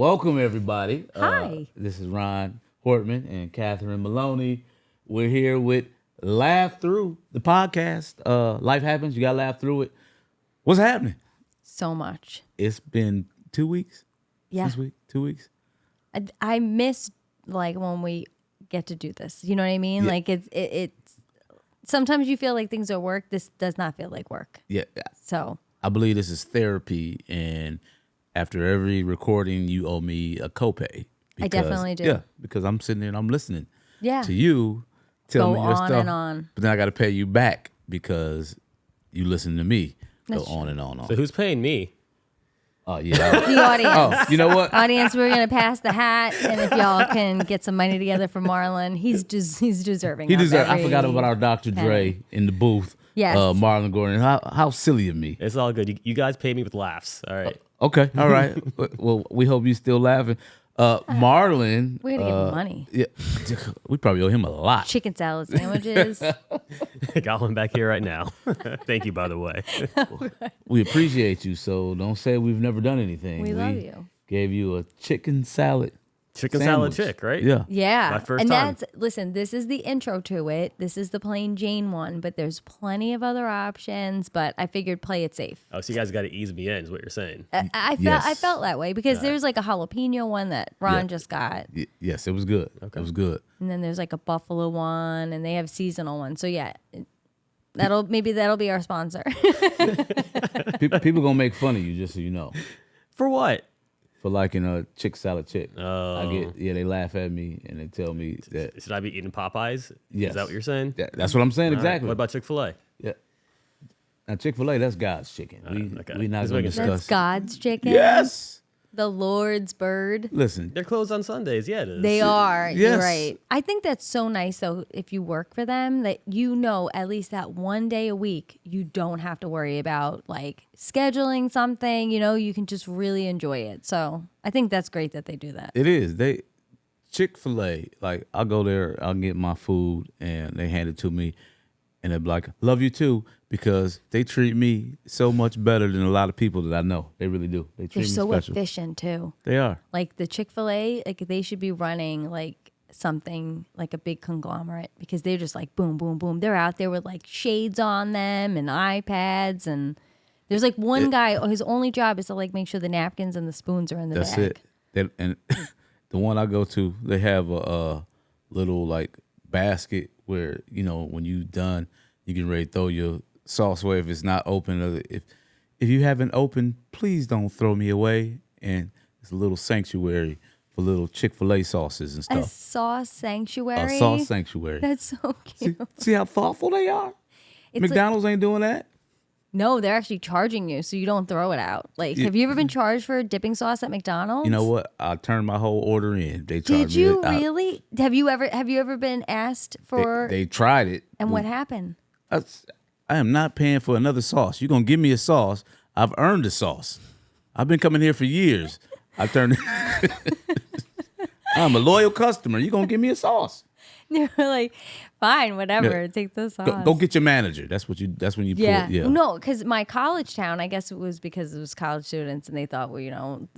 Welcome, everybody. Hi. This is Rahn Hortman and Catherine Maloney. We're here with Laugh Through the podcast. Life happens. You got to laugh through it. What's happening? So much. It's been 2 weeks. Yeah. This week, 2 weeks. I miss like when we get to do this. You know what I mean? Yeah. Like it's sometimes you feel like things are work. This does not feel like work. Yeah. So I believe this is therapy, and after every recording, you owe me a copay. I definitely do. Yeah, because I'm sitting there and I'm listening yeah. to you tell me your on stuff. and on. But then I got to pay you back because you listen to me That's go on and on and on. So who's paying me? Oh, yeah. The audience. Oh, you know what? Audience, we're gonna pass the hat, and if y'all can get some money together for Marlon, he's deserving. He of deserves. I every forgot about our Dr. Dre penny. in the booth. Yes. Marlon Gordon. How silly of me. It's all good. You guys pay me with laughs. All right. Okay, all right. Well, we hope you still laughing. Marlon. We gotta give him money. Yeah, we probably owe him a lot. Chicken salad sandwiches. I got one back here right now. Thank you, by the way. We appreciate you, so don't say we've never done anything. We love you. Gave you a chicken salad. Chicken sandwich. salad chick, right? Yeah. Yeah. My first and time. listen, this is the intro to it. This is the plain Jane one, but there's plenty of other options, but I figured play it safe. Oh, so you guys got to ease me in is what you're saying. I felt that way because there's like a jalapeno one that Ron just got. Yes, it was good. Okay. It was good. And then there's like a buffalo one and they have seasonal ones. So yeah, that'll be our sponsor. People gonna make fun of you, just so you know. For what? For liking a chick salad chick. Oh. They laugh at me and they tell me that. Should I be eating Popeyes? Yes. Is that what you're saying? That's what I'm saying, All right. exactly. What about Chick-fil-A? Yeah. Now Chick-fil-A, that's God's chicken. okay. We not Just gonna making sure. discuss. That's God's chicken. Yes. The Lord's bird. Listen. They're closed on Sundays. Yeah, it is. They are. Yes. You're right. I think that's so nice, though, if you work for them, that you know at least that one day a week, you don't have to worry about like scheduling something. You know, you can just really enjoy it. So I think that's great that they do that. It is. Chick-fil-A, like I'll go there, I'll get my food and they hand it to me and they're like, love you too, because they treat me so much better than a lot of people that I know. They really do. They treat They're me so special. efficient, too. They are. Like the Chick-fil-A, like they should be running like something like a big conglomerate because they're just like boom, boom, boom. They're out there with like shades on them and iPads, and there's like one guy, his only job is to like make sure the napkins and the spoons are in the That's bag. it. And the one I go to, they have a little like basket where, you know, when you done, you can ready to throw your sauce away if it's not open. Or if you haven't opened, please don't throw me away. And it's a little sanctuary for little Chick-fil-A sauces and A stuff. sauce sanctuary. A sauce sanctuary. That's so cute. See how thoughtful they are? It's McDonald's ain't doing that. No, they're actually charging you so you don't throw it out. Like, have you ever been charged for dipping sauce at McDonald's? You know what? I turned my whole order in. They charged Did you me. really? Have you ever been asked for? They tried it. and what happened? I am not paying for another sauce. You're going to give me a sauce. I've earned the sauce. I've been coming here for years. I turned. I'm a loyal customer. You're going to give me a sauce. You're like, fine, whatever. Yeah. Take the sauce. Go get your manager. That's when you pull Yeah. it. Yeah. No, because my college town, I guess it was because it was college students and they thought, well,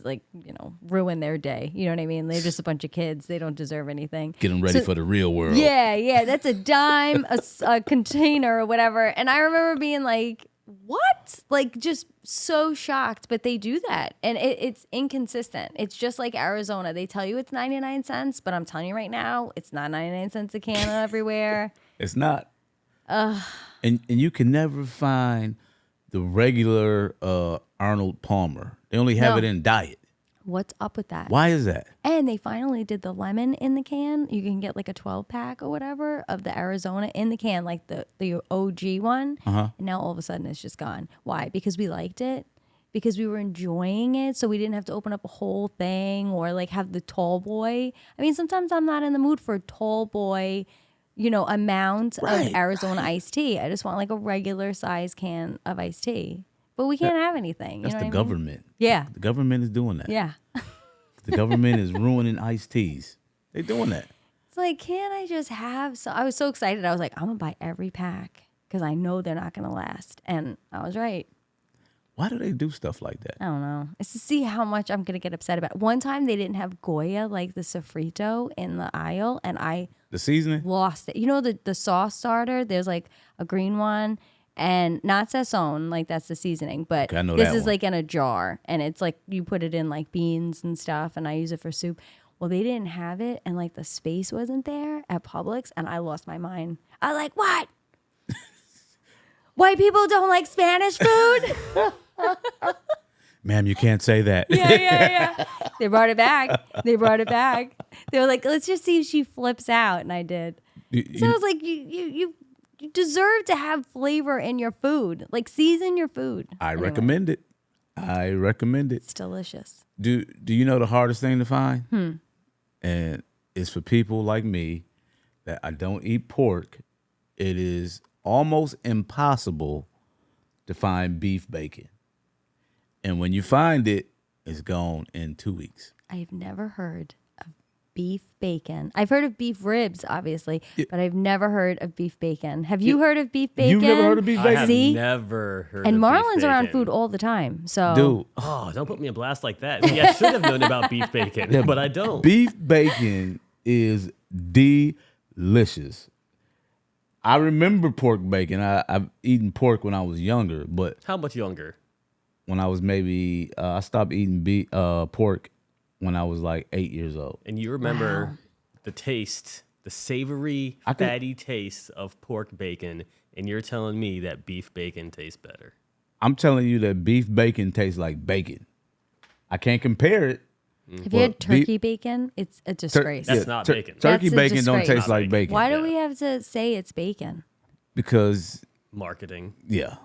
ruin their day. You know what I mean? They're just a bunch of kids. They don't deserve anything. Get them ready for the real world. Yeah. That's a dime, a container or whatever. And I remember being like, what? Like just so shocked, but they do that. And it's inconsistent. It's just like Arizona. They tell you it's 99 cents, but I'm telling you right now, it's not 99 cents a can everywhere. It's not. And you can never find the regular Arnold Palmer. They only have No. it in diet. What's up with that? Why is that? And they finally did the lemon in the can. You can get like a 12-pack or whatever of the Arizona in the can, like the OG one. Uh-huh. And now all of a sudden it's just gone. Why? Because we liked it. Because we were enjoying it. So we didn't have to open up a whole thing or like have the tall boy. I mean, sometimes I'm not in the mood for a tall boy, amount of Arizona iced tea. I just want like a regular size can of iced tea. But we can't have anything. That's you know the what I mean? government. Yeah. The government is doing that. Yeah. The government is ruining iced teas. They're doing that. It's like, can't I just have some? I was so excited. I was like, I'm going to buy every pack because I know they're not going to last. And I was right. Why do they do stuff like that? I don't know. It's to see how much I'm gonna get upset about. One time they didn't have Goya, like the sofrito, in the aisle, and I The seasoning? lost it. You know the sauce starter? There's like a green one and not Sazon, like that's the seasoning, but Okay, I know this that is one. like in a jar and it's like you put it in like beans and stuff and I use it for soup. Well, they didn't have it and like the space wasn't there at Publix and I lost my mind. I was like, what? White people don't like Spanish food? Ma'am, you can't say that. Yeah. They brought it back. They were like, let's just see if she flips out. And I did. So I was like, you deserve to have flavor in your food. Like season your food. I Anyway, recommend it. I recommend it. It's delicious. Do you know the hardest thing to find? And it's for people like me that I don't eat pork. It is almost impossible to find beef bacon. And when you find it, it's gone in 2 weeks. I've never heard of beef bacon. I've heard of beef ribs, obviously, but I've never heard of beef bacon. Have you heard of beef bacon? You've never heard of beef I bacon? have See? never heard And of beef Marlon's around bacon. food all the time. So Dude, Oh, don't put me in blast like that. See, I should have known about beef bacon, but I don't. beef bacon is delicious. I remember pork bacon. I've eaten pork when I was younger, but How much younger? when I was maybe, I stopped eating pork when I was like 8 years old. And you remember the taste, the savory, fatty taste of pork bacon, and you're telling me that beef bacon tastes better. I'm telling you that beef bacon tastes like bacon. I can't compare it. have you had turkey bacon? It's a disgrace. That's not bacon. Turkey That's a bacon don't disgrace. taste like bacon. Why do Yeah. we have to say it's bacon? Because, Marketing. yeah.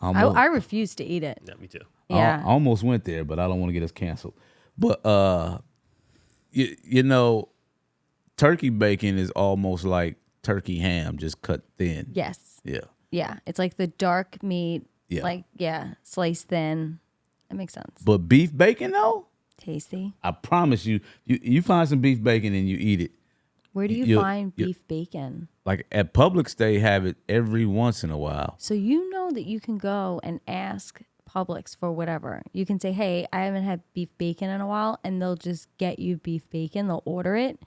I refuse to eat it. Yeah, me too. Yeah. I almost went there, but I don't want to get us canceled. But you know, turkey bacon is almost like turkey ham, just cut thin. Yes. Yeah. Yeah. It's like the dark meat, Yeah. sliced thin. That makes sense. But beef bacon though, Tasty. I promise you, you find some beef bacon and you eat it. Where do you You- find you- beef bacon? Like at Publix, they have it every once in a while. So you know that you can go and ask Publix for whatever. You can say, hey, I haven't had beef bacon in a while, and they'll just get you beef bacon. They'll order it.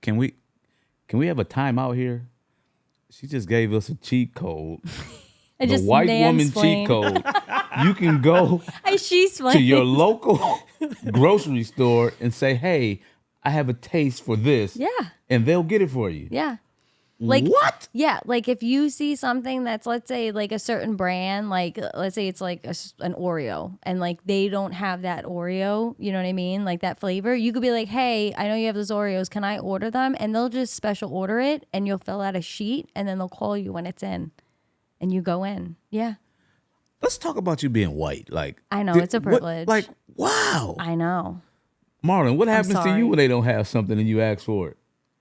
Can we have a timeout here? She just gave us a cheat code. I The just white woman cheat mansplained. code. You can go She's to your local grocery store and say, hey, I have a taste for this. Yeah. And they'll get it for you. Yeah. Like what? Yeah, like if you see something that's, let's say, like a certain brand, like let's say it's like an Oreo, and like they don't have that Oreo, you know what I mean? Like that flavor, you could be like, hey, I know you have those Oreos, can I order them? And they'll just special order it, and you'll fill out a sheet, and then they'll call you when it's in, and you go in. Yeah, Let's talk about you being white. Like I know, it's a privilege. Wow. I know. Marlon, what happens to sorry. you when they don't have something and you ask for it?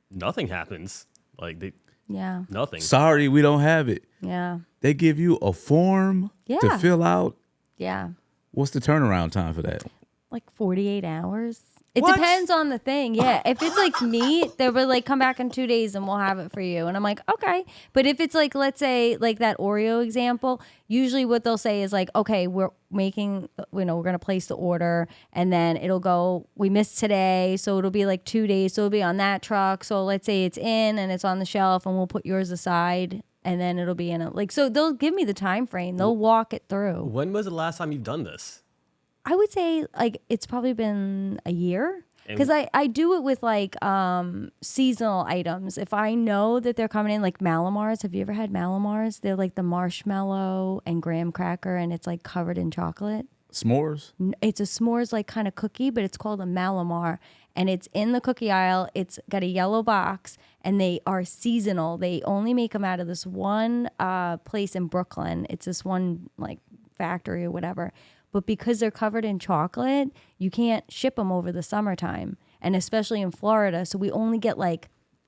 Nothing happens. Like Yeah, nothing. Sorry, we don't have it. yeah, They give you a form to Yeah. fill out. yeah. What's the turnaround time for that? Like 48 hours. It What? depends on the thing. Yeah. If it's like meat, they will like come back in 2 days and we'll have it for you. And I'm like, okay. But if it's like, let's say like that Oreo example, usually what they'll say is like, okay, we're making, we're going to place the order and then it'll go, we missed today. So it'll be like 2 days. So it'll be on that truck. So let's say it's in and it's on the shelf and we'll put yours aside and then it'll be in it. Like, so they'll give me the time frame. They'll walk it through. When was the last time you've done this? I would say like it's probably been a year because I do it with like seasonal items. If I know that they're coming in, like Malomars. Have you ever had Malomars? They're like the marshmallow and graham cracker and it's like covered in chocolate. S'mores? It's a s'mores like kind of cookie, but it's called a Malomar and it's in the cookie aisle. It's got a yellow box and they are seasonal. They only make them out of this one place in Brooklyn. It's this one like factory or whatever. But because they're covered in chocolate, you can't ship them over the summertime. And especially in Florida. So we only get like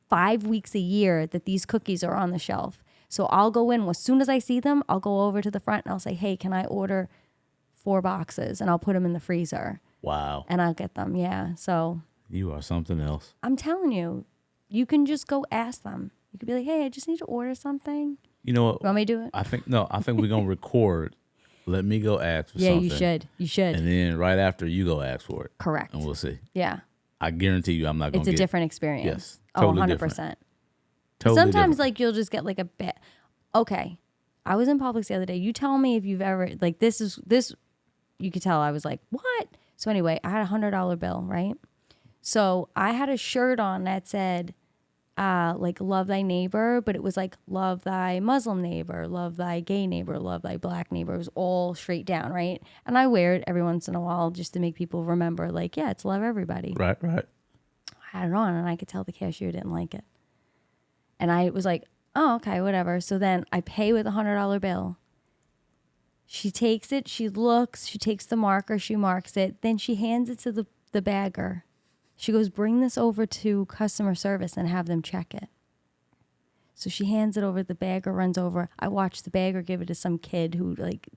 5 weeks a year that these cookies are on the shelf. So I'll go in, as soon as I see them, I'll go over to the front and I'll say, hey, can I order 4 boxes? And I'll put them in the freezer. Wow. And I'll get them. Yeah. So You are something else. I'm telling you, you can just go ask them. You could be like, hey, I just need to order something. You know what? You want me to do it? I think we're gonna record Let me go ask for Yeah, something. you should. You should. And then right after, you go ask for it. Correct. And we'll see. Yeah. I guarantee you I'm not going It's to a get different experience. Yes. Oh, Totally 100%. different. Totally Sometimes, different. like, you'll just get, like, a bit. Okay. I was in Publix the other day. You tell me if you've ever, like, this, you could tell I was like, what? So anyway, I had $100 bill, right? So I had a shirt on that said, like, love thy neighbor, but it was like, love thy Muslim neighbor, love thy gay neighbor, love thy black neighbor. It was all straight down, right? And I wear it every once in a while just to make people remember, like, yeah, it's love everybody. Right. I had it on, and I could tell the cashier didn't like it. And I was like, oh, okay, whatever. So then I pay with $100 bill. She takes it, she looks, she takes the marker, she marks it. Then she hands it to the bagger. She goes, bring this over to customer service and have them check it. So she hands it over, the bagger runs over. I watch the bagger give it to some kid who like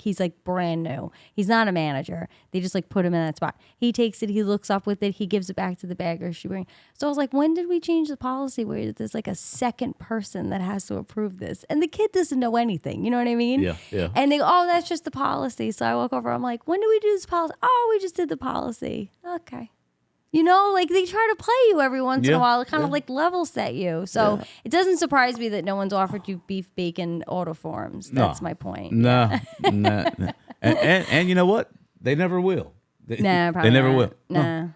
he's like brand new. He's not a manager. They just like put him in that spot. He takes it, he looks up with it, he gives it back to the bagger. So I was like, when did we change the policy where there's like a second person that has to approve this? And the kid doesn't know anything. You know what I mean? Yeah. And they go, oh, that's just the policy. So I walk over, I'm like, when did we do this policy? Oh, we just did the policy. Okay. You know, like they try to play you every once in a while, kind of like level set you. So it doesn't surprise me that no one's offered you beef bacon autoforms. That's my point. No. And you know what? They never will. Nah, probably they never not. will. Nah.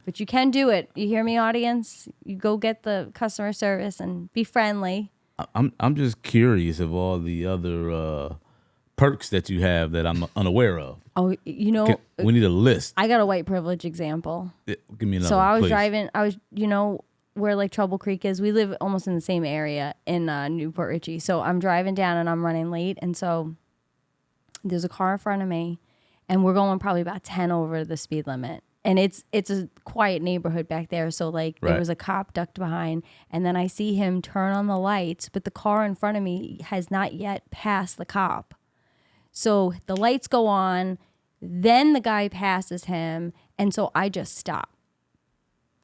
But you can do it. You hear me, audience? You go get the customer service and be friendly. I'm just curious of all the other perks that you have that I'm unaware of. Oh, you know, We need a list. I got a white privilege example. Give me another. So I was please. driving. You know, where like Trouble Creek is. We live almost in the same area in Newport Richey. So I'm driving down and I'm running late, and so there's a car in front of me, and we're going probably about 10 over the speed limit. And it's a quiet neighborhood back there. So like there was a cop ducked behind, and then I see him turn on the lights, but the car in front of me has not yet passed the cop. So the lights go on, then the guy passes him, and so I just stop.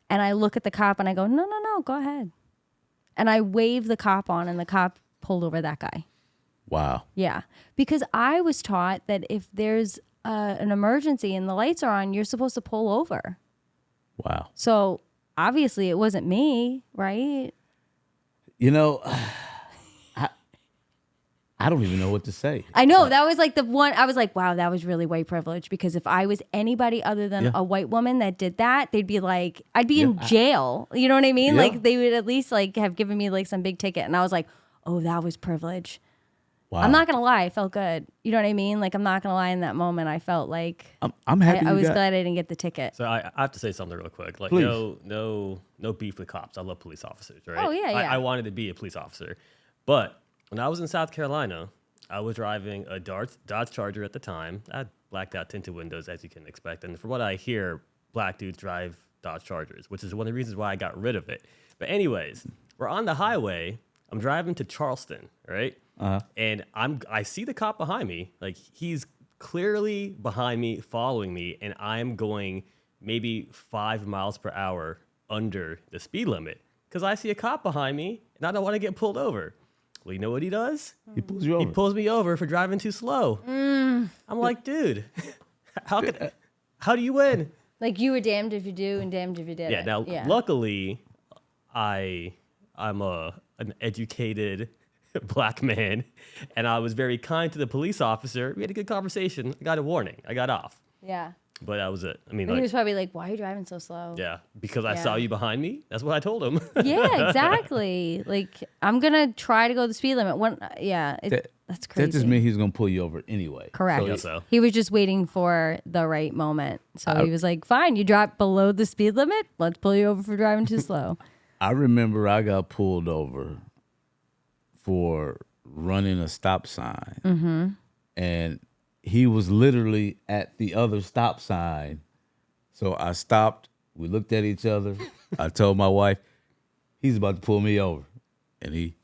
And I look at the cop and I go, no, go ahead. And I wave the cop on, and the cop pulled over that guy. Wow. Yeah. Because I was taught that if there's an emergency and the lights are on, you're supposed to pull over. Wow. So obviously it wasn't me, right? You know, I don't even know what to say. I know. That was like the one, I was like, wow, that was really white privilege. Because if I was anybody other than a white woman that did that, they'd be like, I'd be in jail. You know what I mean? Yeah. Like they would at least like have given me like some big ticket. And I was like, oh, that was privilege. Wow. I'm not going to lie. I felt good. You know what I mean? Like, I'm not going to lie, in that moment, I felt like I'm happy. I was glad I didn't get the ticket. So I have to say something real quick. Like, Please. no beef with cops. I love police officers, right? Oh, yeah. I wanted to be a police officer. But when I was in South Carolina, I was driving a Dodge Charger at the time. I had blacked out tinted windows, as you can expect. And from what I hear, black dudes drive Dodge Chargers, which is one of the reasons why I got rid of it. But anyways, we're on the highway. I'm driving to Charleston, right? And I see the cop behind me. Like, he's clearly behind me, following me, and I'm going maybe 5 miles per hour under the speed limit because I see a cop behind me and I don't want to get pulled over. Well, you know what he does? He pulls you over. He pulls me over for driving too slow. I'm like, dude, how do you win? Like, you were damned if you do and damned if you did. Yeah. Now, luckily, I'm an educated black man, and I was very kind to the police officer. We had a good conversation. I got a warning. I got off. Yeah. But that was it. I mean, And he was probably like, why are you driving so slow? yeah, because I saw you behind me. That's what I told him. Yeah, exactly. Like, I'm going to try to go the speed limit. That's crazy. That just means he's gonna pull you over anyway. Correct. I guess so. He was just waiting for the right moment. So he was like, fine, you dropped below the speed limit. Let's pull you over for driving too slow. I remember I got pulled over for running a stop sign, and he was literally at the other stop sign. So I stopped. We looked at each other. I told my wife, he's about to pull me over, and he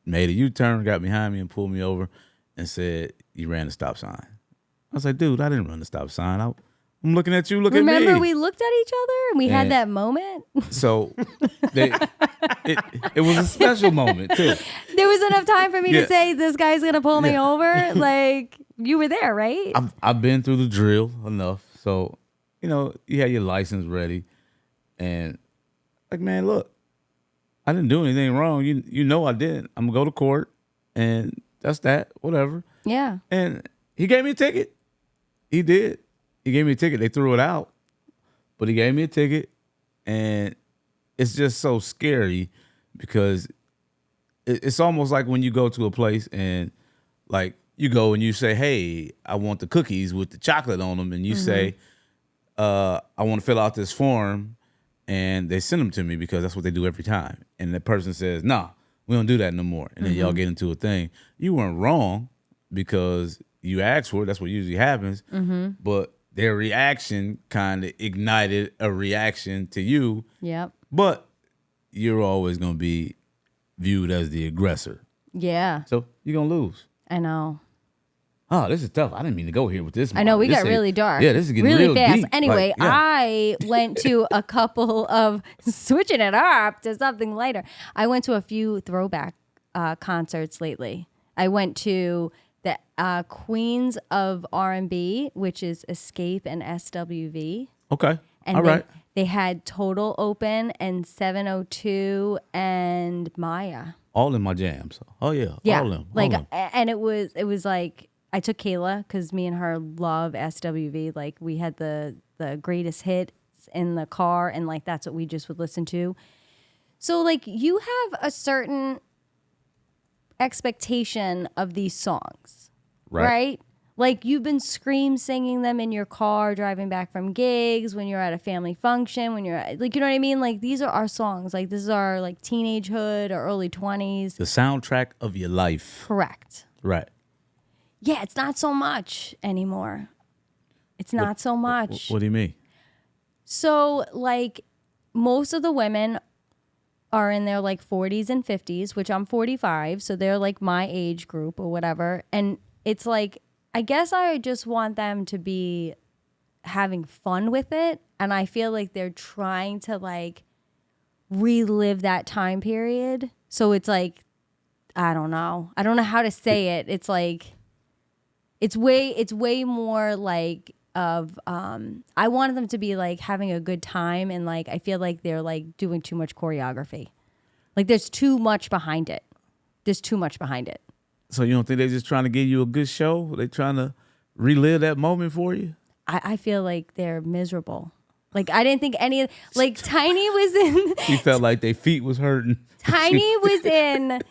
made a U-turn, got behind me, and pulled me over, and said, "You ran the stop sign." I was like, "Dude, I didn't run the stop sign. I'm looking at you. Look at me." Remember, we looked at each other and we had that moment. So it was a special moment too. There was enough time for me to say, this guy's going to pull me over. Like, You were there, right? I've been through the drill enough, so you know you had your license ready, and like, man, look, I didn't do anything wrong. You know I didn't. I'm gonna go to court, and that's that. Whatever. Yeah. And he gave me a ticket. He did. He gave me a ticket. They threw it out, but he gave me a ticket, and it's just so scary because it's almost like when you go to a place and like you go and you say, "Hey, I want the cookies with the chocolate on them," and you say, "I want to fill out this form," and they send them to me because that's what they do every time. And the person says, "Nah, we don't do that no more," and then y'all get into a thing. You weren't wrong because you asked for it. That's what usually happens. But their reaction kind of ignited a reaction to you. Yep. But you're always going to be viewed as the aggressor. Yeah. So you're going to lose. I know. Oh, this is tough. I didn't mean to go here with this. I know, we This got really dark. Yeah, this is getting really real fast. deep. Anyway, Like, yeah. I went to a couple of, switching it up to something lighter. I went to a few throwback concerts lately. I went to the Queens of R&B, which is Escape and SWV. Okay. And All right. they had Total Open and 702 and Maya. All in my jams. Oh, yeah. Yeah, All of them. like, All of them. and it was like I took Kayla because me and her love SWV. Like we had the greatest hits in the car, and like that's what we just would listen to. So like you have a certain expectation of these songs, right? Like you've been singing them in your car driving back from gigs, when you're at a family function, when you're like, you know what I mean? Like these are our songs. Like this is our like teenagehood or early 20s. The soundtrack of your life. Correct. Right. Yeah, it's not so much anymore. It's not so much. What do you mean? So like most of the women are in their like 40s and 50s, which I'm 45, so they're like my age group or whatever. And it's like, I guess I just want them to be having fun with it. And I feel like they're trying to like relive that time period. So it's like, I don't know how to say it. It's like, it's way more like of, I wanted them to be like having a good time. And like, I feel like they're like doing too much choreography. Like there's too much behind it. So you don't think they're just trying to give you a good show? They trying to relive that moment for you? I feel like they're miserable. Like I didn't think any of like Tiny was in. You felt like their feet was hurting. Tiny was in.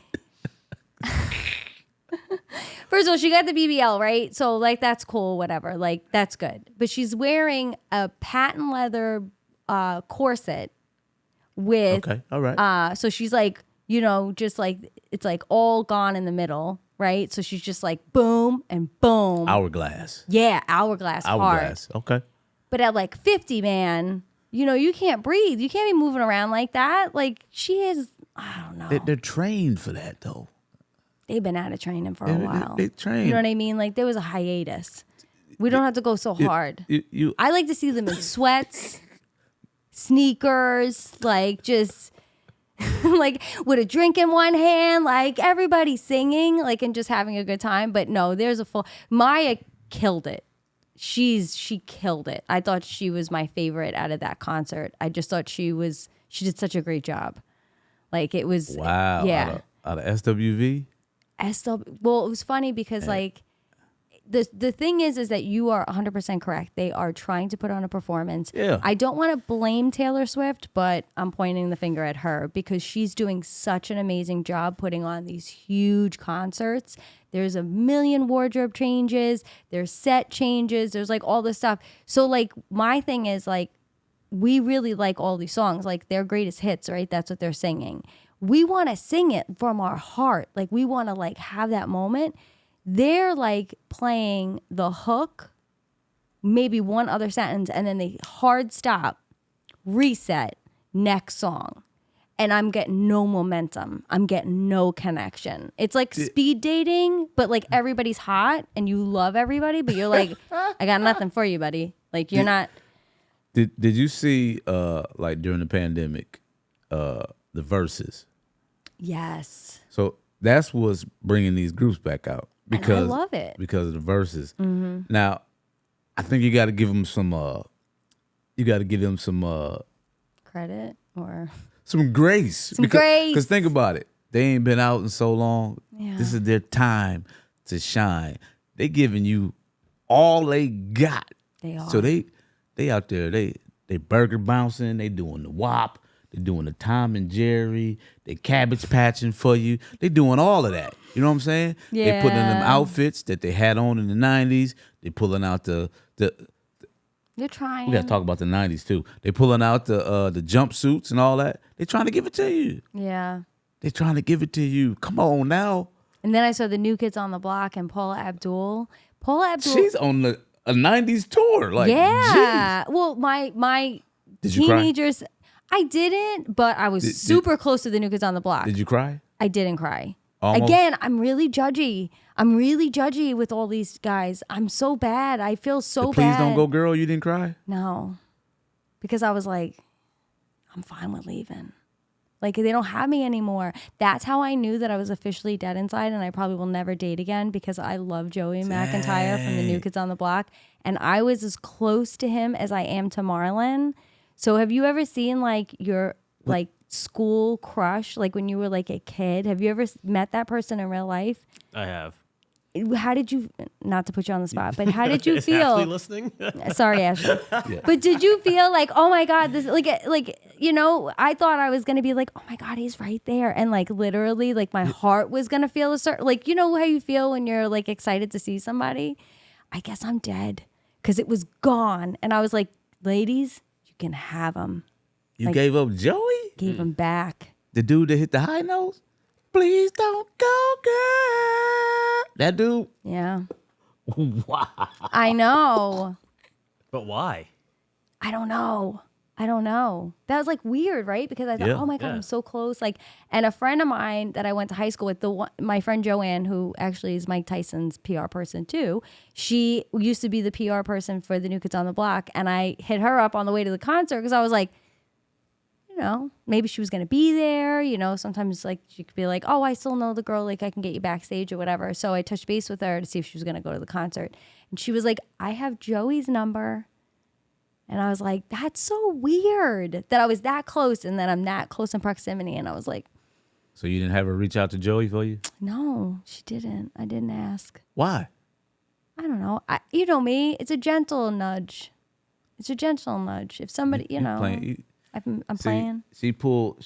First of all, she got the BBL, right? So like that's cool, whatever. Like that's good. But she's wearing a patent leather corset with. Okay, all right. So she's like, you know, just like it's like all gone in the middle, right? So she's just like boom and boom. Hourglass. Yeah, hourglass. Hourglass. Hard. Okay. But at like 50, man, you know, you can't breathe. You can't be moving around like that. Like she is, I don't know. They're trained for that though. They've been out of training for a while. They trained. You know what I mean? Like there was a hiatus. We don't have to go so hard. I like to see them in sweats, sneakers, like just like with a drink in one hand, like everybody singing, like and just having a good time. But no, there's a full Maya killed it. She killed it. I thought she was my favorite out of that concert. I just thought she did such a great job. Like it was Wow. Yeah. Out of SWV? Well, it was funny because like the thing is that you are 100% correct. They are trying to put on a performance. Yeah. I don't want to blame Taylor Swift, but I'm pointing the finger at her because she's doing such an amazing job putting on these huge concerts. There's a million wardrobe changes, there's set changes, there's like all this stuff. So like my thing is like we really like all these songs, like their greatest hits, right? That's what they're singing. We want to sing it from our heart. Like we want to like have that moment. They're like playing the hook, maybe one other sentence, and then they hard stop, reset, next song. And I'm getting no momentum. I'm getting no connection. It's like speed dating, but like everybody's hot and you love everybody, but you're like, I got nothing for you, buddy. Like you're not. Did you see like during the pandemic, the verses? Yes. So that's what's bringing these groups back out. and I love it. Because of the verses. Now, I think you got to give them some. You got to give them some Credit or some grace. Because think about it, they ain't been out in so long. Yeah. This is their time to shine. They giving you all they got. They are. So they out there. They burger bouncing. They doing the WAP. They doing the Tom and Jerry. They cabbage patching for you. They doing all of that. You know what I'm saying? Yeah. They putting in them outfits that they had on in the 90s. They pulling out the You're trying. we gotta talk about the 90s too. They pulling out the jumpsuits and all that. They trying to give it to you. Yeah. They trying to give it to you. Come on now. And then I saw the New Kids on the Block and Paula Abdul. She's on a 90s tour. Like, yeah. geez. Well, my Did you cry? teenagers, I didn't, but I was super close to the New Kids on the Block. Did you cry? I didn't cry. Almost? Again, I'm really judgy. I'm really judgy with all these guys. I'm so bad. I feel so Please bad. Don't Go Girl, you didn't cry? No. Because I was like, I'm fine with leaving. Like, they don't have me anymore. That's how I knew that I was officially dead inside, and I probably will never date again because I love Joey McIntyre from the New Kids on the Block, and I was as close to him as I am to Marlon. So have you ever seen, like, your, like, school crush, like, when you were, like, a kid? Have you ever met that person in real life? I have. How did you, not to put you on the spot, but how did you Is feel? Ashley listening? Sorry, Ashley. Yeah. But did you feel like, oh my God, this, like, you know, I thought I was going to be like, oh my God, he's right there. And like, literally, like my heart was going to feel a certain, like, you know how you feel when you're like excited to see somebody? I guess I'm dead because it was gone. And I was like, ladies, you can have him. You Like, gave up Joey? Gave him back. The dude that hit the high notes? Please don't go, girl. That dude? Yeah. Wow. I know. But why? I don't know. That was like weird, right? Because I thought, Yeah. oh my God, Yeah. I'm so close. Like, and a friend of mine that I went to high school with, my friend Joanne, who actually is Mike Tyson's PR person too. She used to be the PR person for the New Kids on the Block, and I hit her up on the way to the concert because I was like, you know, maybe she was going to be there. You know, sometimes like she could be like, oh, I still know the girl. Like I can get you backstage or whatever. So I touched base with her to see if she was going to go to the concert. And she was like, I have Joey's number. And I was like, that's so weird that I was that close and that I'm that close in proximity. And I was like, So you didn't have her reach out to Joey for you? no, she didn't. I didn't ask. Why? I don't know. You know me. It's a gentle nudge. If somebody, you know, I'm playing. She pulled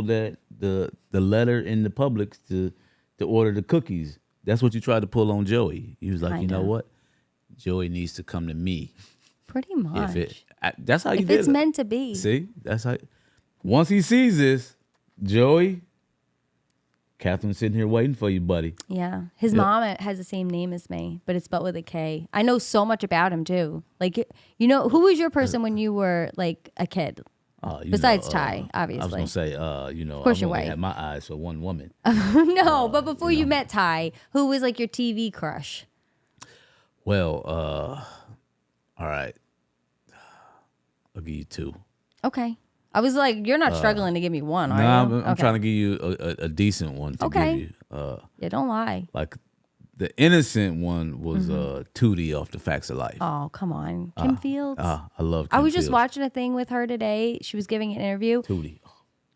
that the letter in the Publix to order the cookies. That's what you tried to pull on Joey. He was like, you know Kinda. what? Joey needs to come to me. Pretty much. That's how you If did it's it. meant to be. See, that's how. Once he sees this, Joey, Catherine's sitting here waiting for you, buddy. Yeah. His mom has the same name as me, but it's spelled with a K. I know so much about him too. Like, you know, who was your person when you were like a kid? Besides Ty, obviously. I was gonna say, of course I've you're only white. had my eyes for one woman. No, but before you met Ty, who was like your TV crush? Well, all right, I'll give you two. Okay. I was like, you're not struggling to give me one, are Nah, you? I'm trying to give you a decent one to Okay. give you. Yeah, don't lie. Like the innocent one was Mm-hmm. Tootie off The Facts of Life. Oh, come on. Kim Fields? I love Kim I was just Fields. watching a thing with her today. She was giving an interview. Tootie.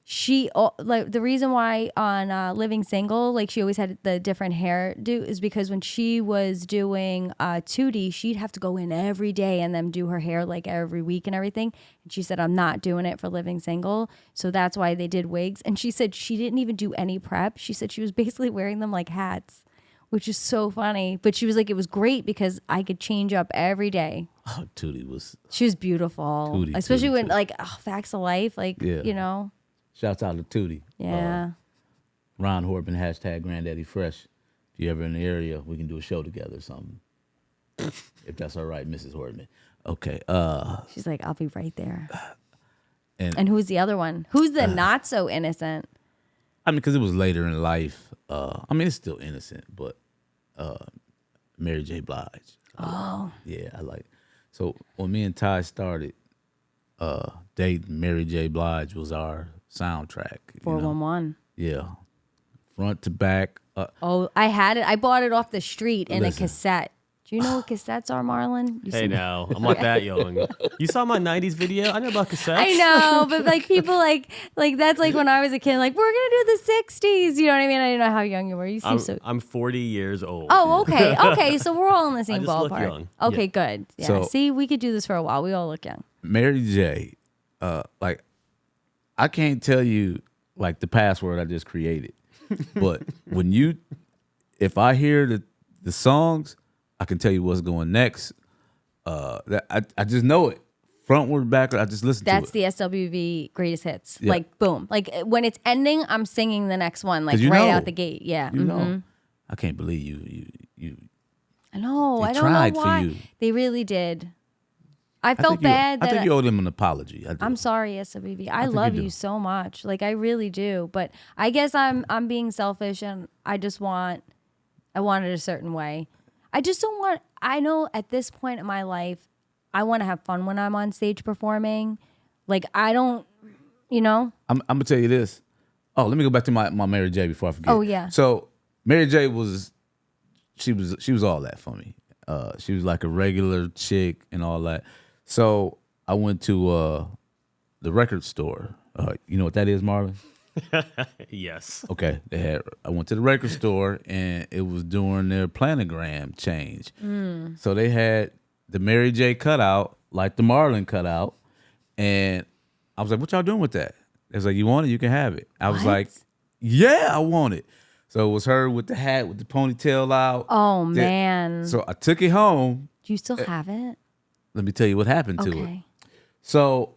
She like the reason why on Living Single, like she always had the different hairdo is because when she was doing Tootie, she'd have to go in every day and then do her hair like every week and everything. And she said, I'm not doing it for Living Single. So that's why they did wigs. And she said she didn't even do any prep. She said she was basically wearing them like hats, which is so funny. But she was like, it was great because I could change up every day. Oh, Tootie was. She was beautiful. Tootie, Especially Tootie, when Tootie. like Facts of Life, like, Yeah. you know. Shouts out to Tootie. Yeah. Rahn Hortman, hashtag Granddaddy Fresh. If you're ever in the area, we can do a show together or something. If that's all right, Mrs. Hortman. Okay. She's like, I'll be right there. And who's the other one? Who's the not so innocent? I mean, because it was later in life. I mean, it's still innocent, but Mary J. Blige. Yeah, I like. So when me and Ty started dating, Mary J. Blige was our soundtrack. 411. Yeah. Front to back, Oh, I had it. I bought it off the street in Listen. a cassette. Do you know what cassettes are, Marlon? You Hey see- now, I'm not that young. You saw my '90s video? I know about cassettes. I know, but like people like that's like when I was a kid, like we're gonna do the '60s. You know what I mean? I didn't know how young you were. You seem so. I'm 40 years old. Oh, okay, okay. So we're all in the same just look ballpark. young. Okay, good. Yeah. So- See, we could do this for a while. We all look young. Mary J, like I can't tell you like the password I just created, but if I hear the songs, I can tell you what's going next. I just know it frontward, backward. I just listen That's to it. the SWV greatest hits. Yeah. Like boom. Like when it's ending, I'm singing the next one. Like 'Cause you right know. out the gate. Yeah. You mhm. know, I can't believe you. I know. They I don't tried know for why. you. They really did. I I felt think bad I that think you owe them an apology. I do. I'm sorry, SWV. I think you love do. you so much. Like I really do. But I guess I'm being selfish and I want it a certain way. I just don't want I know at this point in my life, I want to have fun when I'm on stage performing. Like I don't, I'm gonna tell you this. Oh, let me go back to my Mary J before I forget. Oh, yeah. So Mary J was all that for me. She was like a regular chick and all that. So I went to the record store. You know what that is, Marlon? Yes. Okay, I went to the record store and it was during their planogram change. So they had the Mary J cutout, like the Marlon cutout, and I was like, "What y'all doing with that?" They was like, "You want it? You can have it." I was What? like, "Yeah, I want it." So it was her with the hat with the ponytail out. Oh Yeah. man. So I took it home. Do you still have it? Let me tell you what happened to it. Okay. So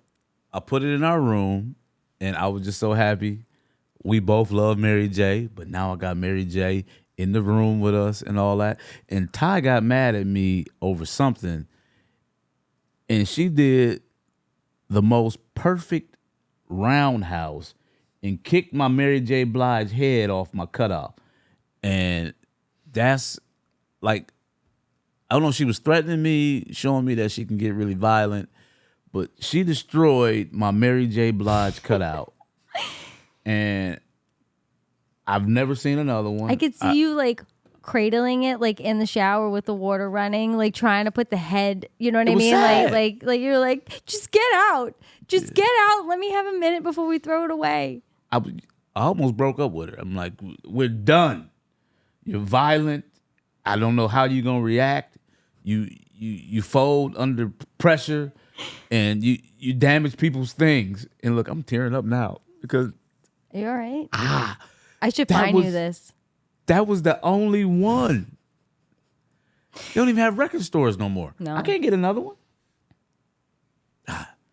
I put it in our room, and I was just so happy. We both love Mary J, but now I got Mary J in the room with us and all that. And Ty got mad at me over something, and she did the most perfect roundhouse and kicked my Mary J. Blige head off my cutoff. And that's like, I don't know if she was threatening me, showing me that she can get really violent, but she destroyed my Mary J. Blige cutout. And I've never seen another one. I could see you like cradling it like in the shower with the water running, like trying to put the head, you know what I was mean? sad. Like you're like, just get out. Just get out. Let me have a minute before we throw it away. I almost broke up with her. I'm like, we're done. You're violent. I don't know how you're gonna react. You fold under pressure, and you damage people's things. And look, I'm tearing up now because Are you all right? I should that find you was- this. that was the only one. They don't even have record stores no more. No. I can't get another one.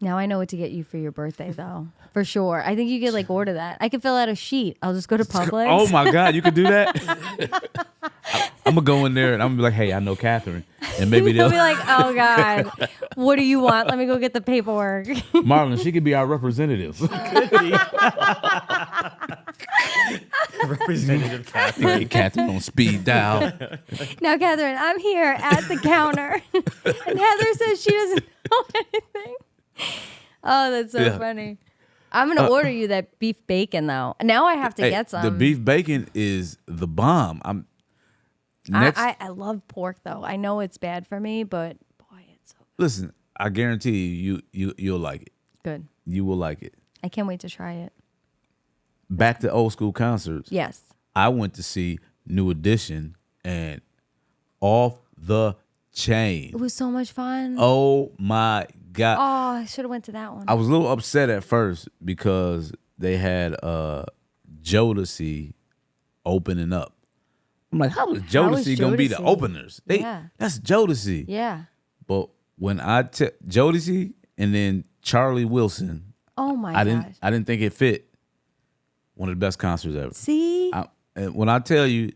Now I know what to get you for your birthday, though. For sure. I think you could like order that. I could fill out a sheet. I'll just go to Publix. Oh my God, you could do that? I'm gonna go in there and I'm gonna be like, hey, I know Catherine. And maybe You'll they'll be like, oh God, what do you want? Let me go get the paperwork. Marlon, she could be our representative. Representative Catherine. Get Catherine on speed dial. Now, Catherine, I'm here at the counter, and Heather says she doesn't know anything. Oh, that's so Yeah. funny. I'm gonna order you that beef bacon though. Now I have to Hey, get some. the beef bacon is the bomb. I'm next. I love pork though. I know it's bad for me, but boy, it's so Listen, I guarantee you'll like it. good. You will like it. I can't wait to try it. Back to old school concerts. Yes. I went to see New Edition and Off the Chain. It was so much fun. Oh my God. Oh, I should have went to that one. I was a little upset at first because they had Jodeci opening up. I'm like, how is How is Jodeci gonna be the Jodeci? openers? Yeah. That's Jodeci. Yeah. But when Jodeci and then Charlie Wilson, Oh my I gosh. didn't think it fit. One of the best concerts ever. See? And when I tell you,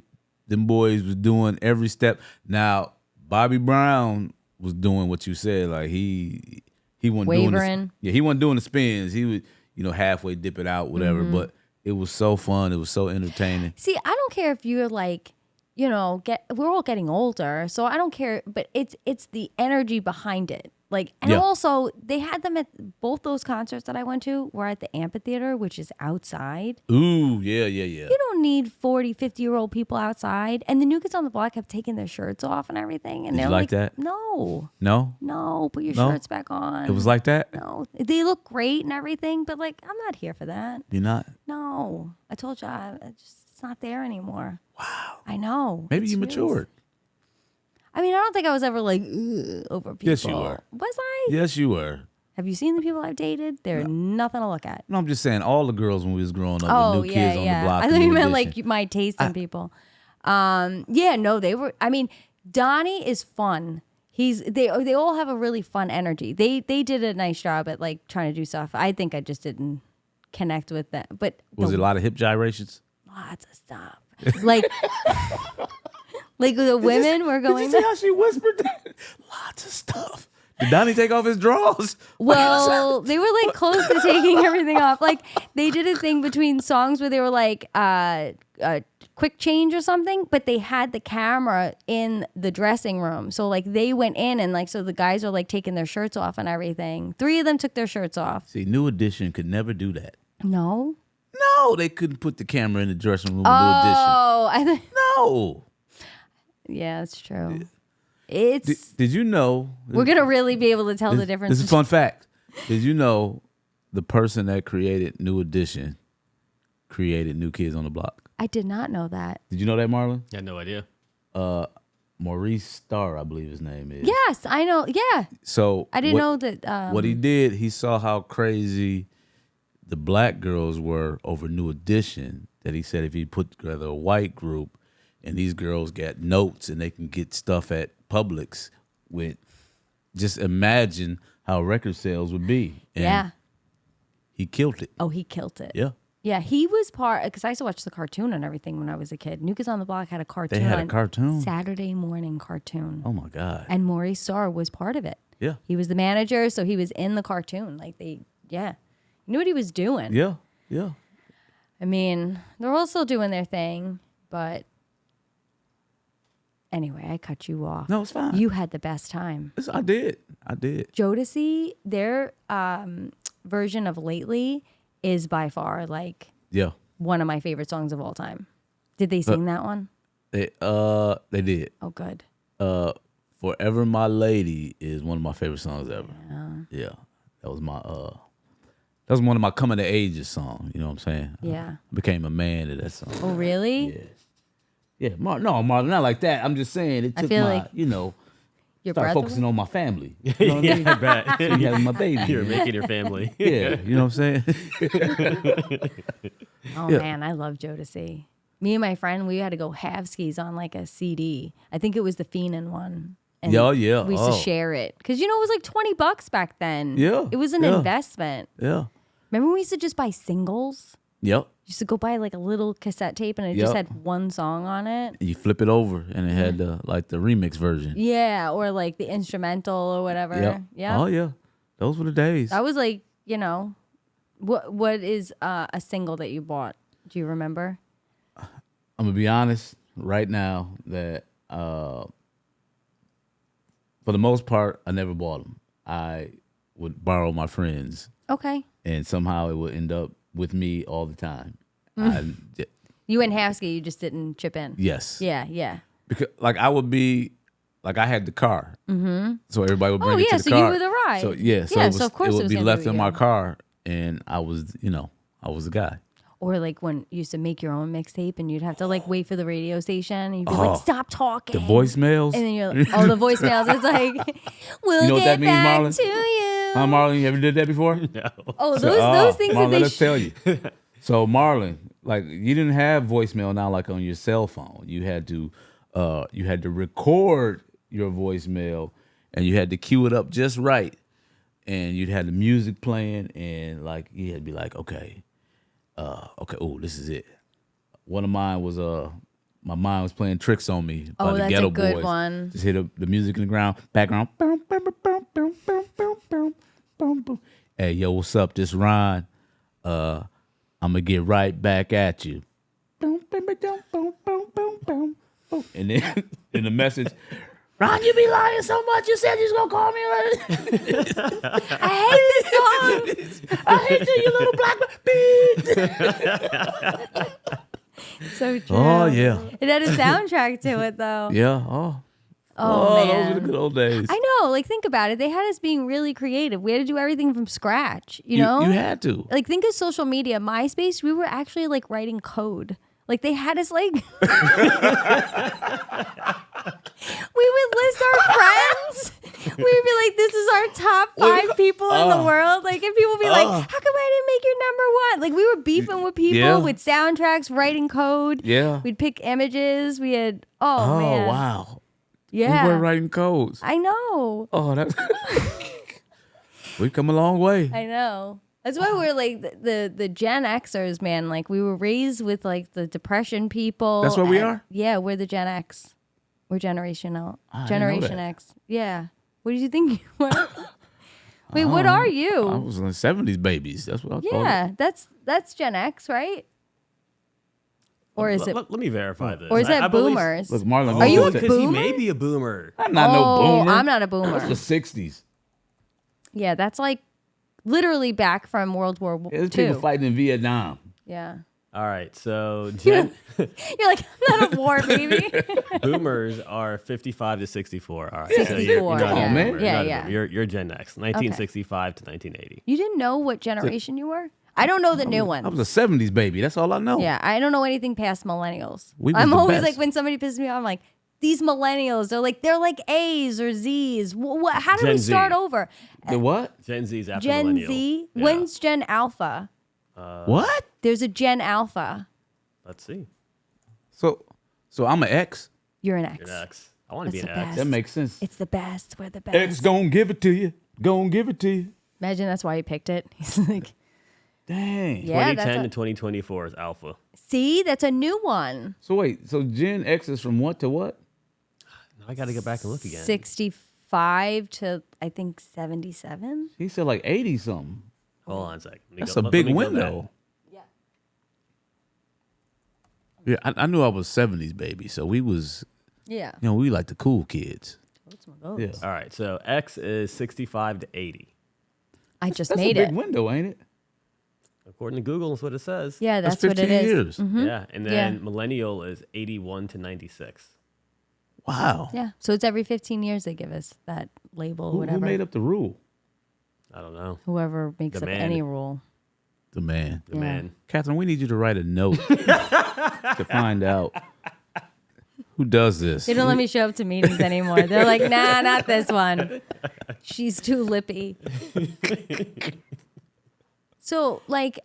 them boys was doing every step. Now Bobby Brown was doing what you said. Like he wasn't doing Wavering. he wasn't doing the spins. He would halfway dip it out, whatever. Mm-hmm. But it was so fun. It was so entertaining. See, I don't care if you're like, we're all getting older, so I don't care, but it's the energy behind it. Like, and Yeah. also they had them at both those concerts that I went to were at the amphitheater, which is outside. Ooh, yeah. You don't need 40, 50-year-old people outside. And the New Kids on the Block have taken their shirts off and everything. And Did they're you like that? No, No? put your No? shirts back on. It was like that? No, they look great and everything, but like, I'm not here for that. You're not? No, I told you, it's not there anymore. Wow. I know. Maybe It's you really- matured. I mean, I don't think I was ever like, "Ugh," over people. Yes, you were. Was I? Yes, you were. Have you seen the people I've dated? They're nothing to look at. No, I'm just saying all the girls when we was growing up Oh, with New yeah, Kids on yeah. the Block. I and thought you New meant Edition. like my taste in people. Yeah, no, they were. I mean, Donnie is fun. They all have a really fun energy. They did a nice job at like trying to do stuff. I think I just didn't connect with them. But Was it a lot of hip gyrations? lots of stuff. Like like the women were Did going. you see how she whispered that? Lots of stuff. Did Donnie take off his drawers? Well, they were like close to taking everything off. Like they did a thing between songs where they were like quick change or something, but they had the camera in the dressing room. So like they went in and like so the guys are like taking their shirts off and everything. 3 of them took their shirts off. See, New Edition could never do that. No. No, they couldn't put the camera in the dressing room with Oh, I think New Edition. No. yeah, that's true. It's Did you know? we're gonna really be able to tell the difference. This is a fun fact. Did you know the person that created New Edition created New Kids on the Block? I did not know that. Did you know that, Marlon? I had no idea. Maurice Starr, I believe his name is. Yes, I know. Yeah, So I didn't know that. What he did, he saw how crazy the black girls were over New Edition, that he said if he put together a white group and these girls get notes and they can get stuff at Publix, with just imagine how record sales would be. And Yeah. he killed it. Oh, he killed it. Yeah. Yeah, he was part because I used to watch the cartoon and everything when I was a kid. New Kids on the Block had a cartoon. They had a on cartoon? Saturday morning cartoon. Oh my God. And Maurice Starr was part of it. Yeah. He was the manager, so he was in the cartoon. Like he knew what he was doing. Yeah. Yeah. I mean, they're all still doing their thing, but anyway, I cut you off. No, it's fine. You had the best time. I did. Jodeci, their version of Lately is by far like Yeah. one of my favorite songs of all time. Did they sing that one? They did. Oh, good. Forever My Lady is one of my favorite songs ever. Yeah. That was one of my coming to ages songs, you know what I'm saying? Yeah. I became a man to that song. Oh, really? Yeah. Yeah, Marlon, not like that. I'm just saying it I took feel my, like start Your brother? focusing on my family. You know what I mean? I bet. You having my baby. You're making your family. Yeah, you know what I'm saying? Oh, Yeah. man, I love Jodeci. Me and my friend, we had to go half skis on like a CD. I think it was the Feenan one. And Yeah, yeah. We used Oh. to share it. Because, it was like $20 back then. Yeah, It was an yeah. investment. Yeah. Remember when we used to just buy singles? Yep. Used to go buy like a little cassette tape and it just Yep. had one song on it. You flip it over and it had the remix version. Yeah, or like the instrumental or whatever. Yep. Yeah. Oh yeah. Those were the days. That was like, what is a single that you bought? Do you remember? I'm gonna be honest right now that for the most part I never bought them. I would borrow my friends, Okay. and somehow it would end up with me all the time. You went half ski, you just didn't chip in. Yes. Yeah. Because I would be I had the car, so everybody would bring it to the so car. you were the ride. So yeah, Yeah, so of course it it would was be gonna left be in my you. car, and I was the guy. Or like when you used to make your own mixtape and you'd have to like wait for the radio station and you'd be like, stop talking. The voicemails. And then you're like, oh, the voicemails. It's like, we'll You know what get that means, back Marlon? to you. Huh, Marlon? You ever did that before? No. Oh, those things Marlon, that they let's tell you. So Marlon, you didn't have voicemail now like on your cell phone. You had to record your voicemail and you had to cue it up just right. And you'd have the music playing and you had to be like, okay, this is it. One of mine was my mind was playing tricks on me by the that's Ghetto a good Boys. one. Just hit the music in the ground, background. Boom, boom, boom, boom, boom, boom, boom, boom, boom, boom. Hey, yo, what's up? This Rahn. I'm gonna get right back at you. Boom, boom, boom, boom, boom, boom, boom, boom. And then in the message, Ron, you be lying so much. You said you was gonna call me. I hate this song. I hate you, you little black bitch. So true. Oh yeah, It had a soundtrack to it though. yeah. Oh, man. Those were the good old days. I know. Like, think about it. They had us being really creative. We had to do everything from scratch. You know, you had to. Like, think of social media. MySpace. We were actually like writing code. Like, they had us like. We would list our friends. We would be like, "This is our top 5 people in the world." Like, and people would be like, "How come I didn't make your number 1?" Like, we were beefing with people with soundtracks, writing code. Yeah. We'd pick images. We had. Oh man. Wow. Yeah. We were writing codes. I know. Oh, that's we've come a long way. I know. That's why we're like the Gen Xers, man. Like, we were raised with like the Depression people. That's what we are? Yeah, we're the Gen X. We're Generation I didn't know Generation that. X. Yeah. What did you think you were? Wait, what are you? I was in the 70s babies. That's what I called Yeah, it. that's Gen X, right? Or is it? Let me verify this. Or is that I believe- boomers? Look, Marlon. Are you a because he boomer? may be a boomer. I'm not no boomer. I'm not a boomer. That's the 60s. Yeah, that's like literally back from World War There's II. people fighting in Vietnam. Yeah. All right, so You're like, I'm not a war baby. boomers are 55 to 64. All right, 64, not a yeah. boomer. Yeah, Not a yeah. boomer. You're Gen X, 1965 to 1980. You didn't know what generation you were? I don't know the new ones. I was a 70s baby. That's all I know. Yeah, I don't know anything past millennials. We was I'm the always best. like, when somebody pisses me off, I'm like, these millennials, they're like A's or Z's. How do Gen we Z. start over? The what? Gen Z's after Gen millennial. Z? Yeah. When's Gen Alpha? What? There's a Gen Alpha. Let's see. So I'm an X. You're an X. You're an X. I want to be That's an the X. best. That makes sense. It's the best. We're the best. X gonna give it to you. Gonna give it to you. Imagine that's why he picked it. He's like, Dang. yeah, 2010 that's to 2024 is alpha. see, that's a new one. So wait. So Gen X is from what to what? Now I got to go back and look again. 65 to, I think, 77. He said like 80 something. Hold on a second. Let me That's go- a let big me go window. back. Yeah, I knew I was 70s baby. So we was, Yeah. we like the cool kids. What's one of Yeah. those? All right, so X is 65 to 80. I just That's made a big it. window, ain't it? According to Google, that's what it says. Yeah, that's what 15 it is. years. Yeah, and then Yeah. millennial is 81 to 96. Wow. Yeah. So it's every 15 years they give us that label, Who whatever. made up the rule? I don't know. Whoever makes The up man. any rule. The man. The Yeah. man. Catherine, we need you to write a note to find out who does this. They don't let me show up to meetings anymore. They're like, nah, not this one. She's too lippy. So, like,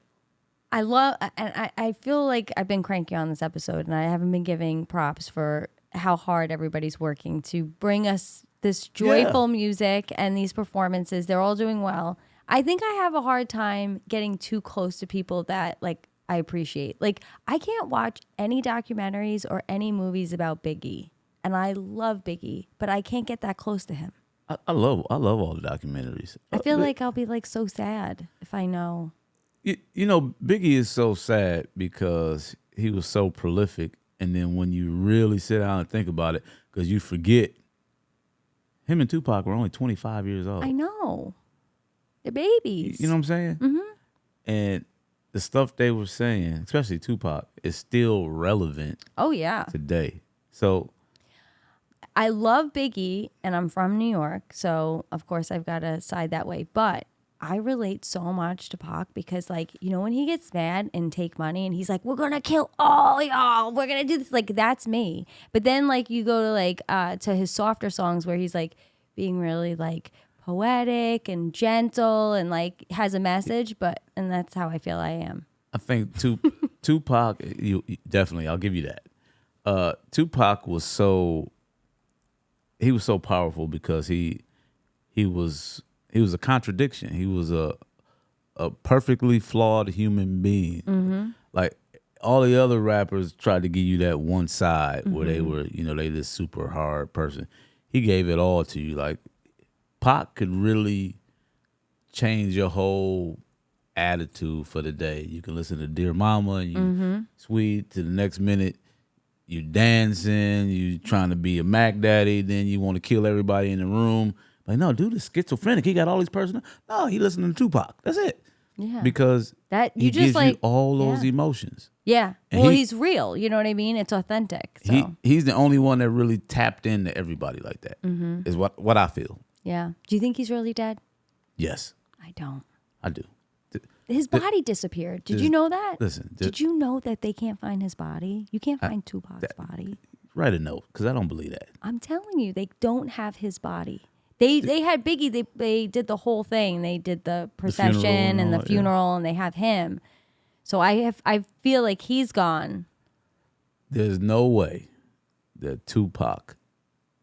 I love, and I feel like I've been cranky on this episode, and I haven't been giving props for how hard everybody's working to bring us this joyful music and these performances. They're all doing well. I think I have a hard time getting too close to people that, like, I appreciate. Like, I can't watch any documentaries or any movies about Biggie, and I love Biggie, but I can't get that close to him. I love all the documentaries. I feel like I'll be like so sad if I know. You know, Biggie is so sad because he was so prolific, and then when you really sit down and think about it, because you forget, him and Tupac were only 25 years old. I know. They're babies. You know what I'm saying? Mm-hmm. And the stuff they were saying, especially Tupac, is still relevant Oh, yeah. today. So I love Biggie, and I'm from New York, so of course I've got to side that way. But I relate so much to Pac because, like, you know, when he gets mad and take money and he's like, we're going to kill all y'all, we're going to do this. Like, that's me. But then, like, you go to, like, to his softer songs where he's, like, being really, like, poetic and gentle and, like, has a message. And that's how I feel I am. I think Tupac, you definitely, I'll give you that. Tupac was so powerful because he was a contradiction. He was a perfectly flawed human being. Mm-hmm. Like all the other rappers tried to give you that one side where they were, they this super hard person. He gave it all to you. Like Pac could really change your whole attitude for the day. You can listen to Dear Mama and you sweet to the next minute you dancing, you trying to be a Mac Daddy, then you want to kill everybody in the room. Like, no, dude is schizophrenic. He got all these personal. No, he listening to Tupac. That's it. Yeah. Because that he you just gives like you all those yeah. emotions. Yeah. And Well, he's real. You know what I mean? It's authentic. So. He's the only one that really tapped into everybody like that. Is what I feel. Yeah. Do you think he's really dead? Yes, I don't. I do. His body disappeared. Did you know that? Listen. Did you know that they can't find his body? You can't find Tupac's body. Write a note, because I don't believe that. I'm telling you, they don't have his body. They had Biggie. They did the whole thing. They did the procession and the funeral, and they have him. So I feel like he's gone. There's no way that Tupac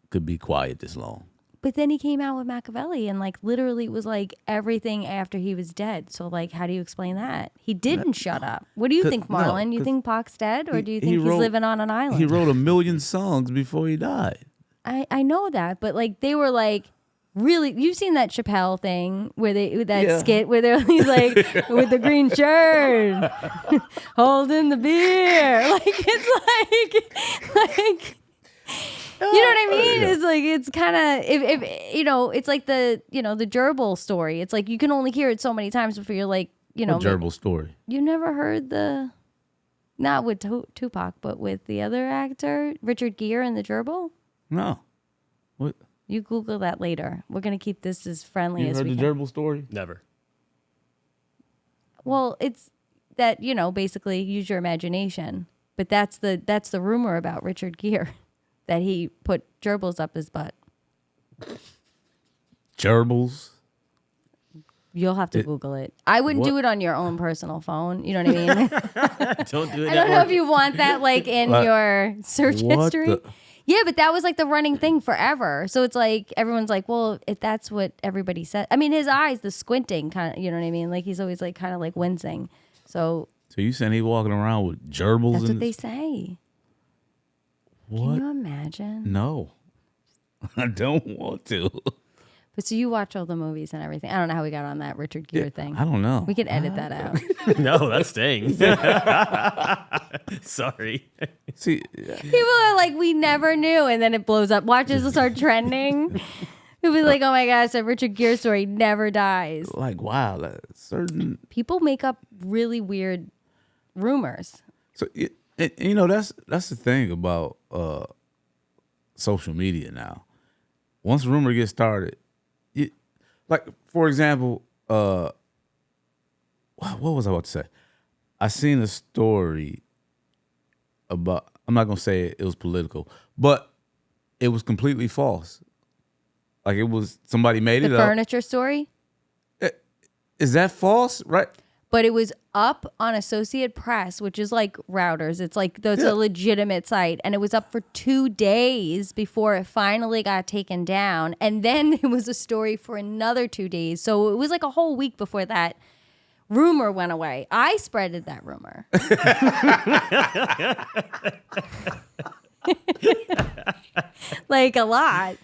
could be quiet this long. But then he came out with Machiavelli, and like literally it was like everything after he was dead. So like, how do you explain that? He didn't shut up. What do you think, Marlon? You think Pac's dead, or do you think he's living on an island? He wrote 1 million songs before he died. I know that, but like they were like really. You've seen that Chappelle thing where skit where he's like with the green shirt, holding the beer. Like it's like. You know what I mean? It's like, it's kind of, if you know, it's like the gerbil story. It's like you can only hear it so many times before you're like, What gerbil story? You never heard not with Tupac, but with the other actor, Richard Gere and the gerbil? No. What? You Google that later. We're going to keep this as friendly as we can. You heard the gerbil story? Never. Well, it's that, basically use your imagination. But that's the rumor about Richard Gere. That he put gerbils up his butt. Gerbils? You'll have to Google it. I wouldn't do it on your own personal phone. You know what I mean? Don't do it. I don't know if you want that like in your search history. Yeah, but that was like the running thing forever. So it's like everyone's like, well, if that's what everybody said. I mean, his eyes, the squinting kind of, you know what I mean? Like he's always like kind of like wincing. So you saying he walking around with gerbils? That's what they say. What? Can you imagine? No, I don't want to. But so you watch all the movies and everything. I don't know how we got on that Richard Gere thing. I don't know. We could edit that out. No, that's staying. Sorry. See, people are like, we never knew, and then it blows up. Watch this will start trending. It'll be like, oh my gosh, that Richard Gere story never dies. Like, wow, certain people make up really weird rumors. So that's the thing about social media now. Once a rumor gets started, like for example, what was I about to say? I seen a story about. I'm not gonna say it was political, but it was completely false. Like it was somebody made it up. The furniture story. Is that false? Right. But it was up on Associated Press, which is like Routers. It's like it's a legitimate site. And it was up for 2 days before it finally got taken down. And then it was a story for another 2 days. So it was like a whole week before that rumor went away. I spreaded that rumor. Like a lot.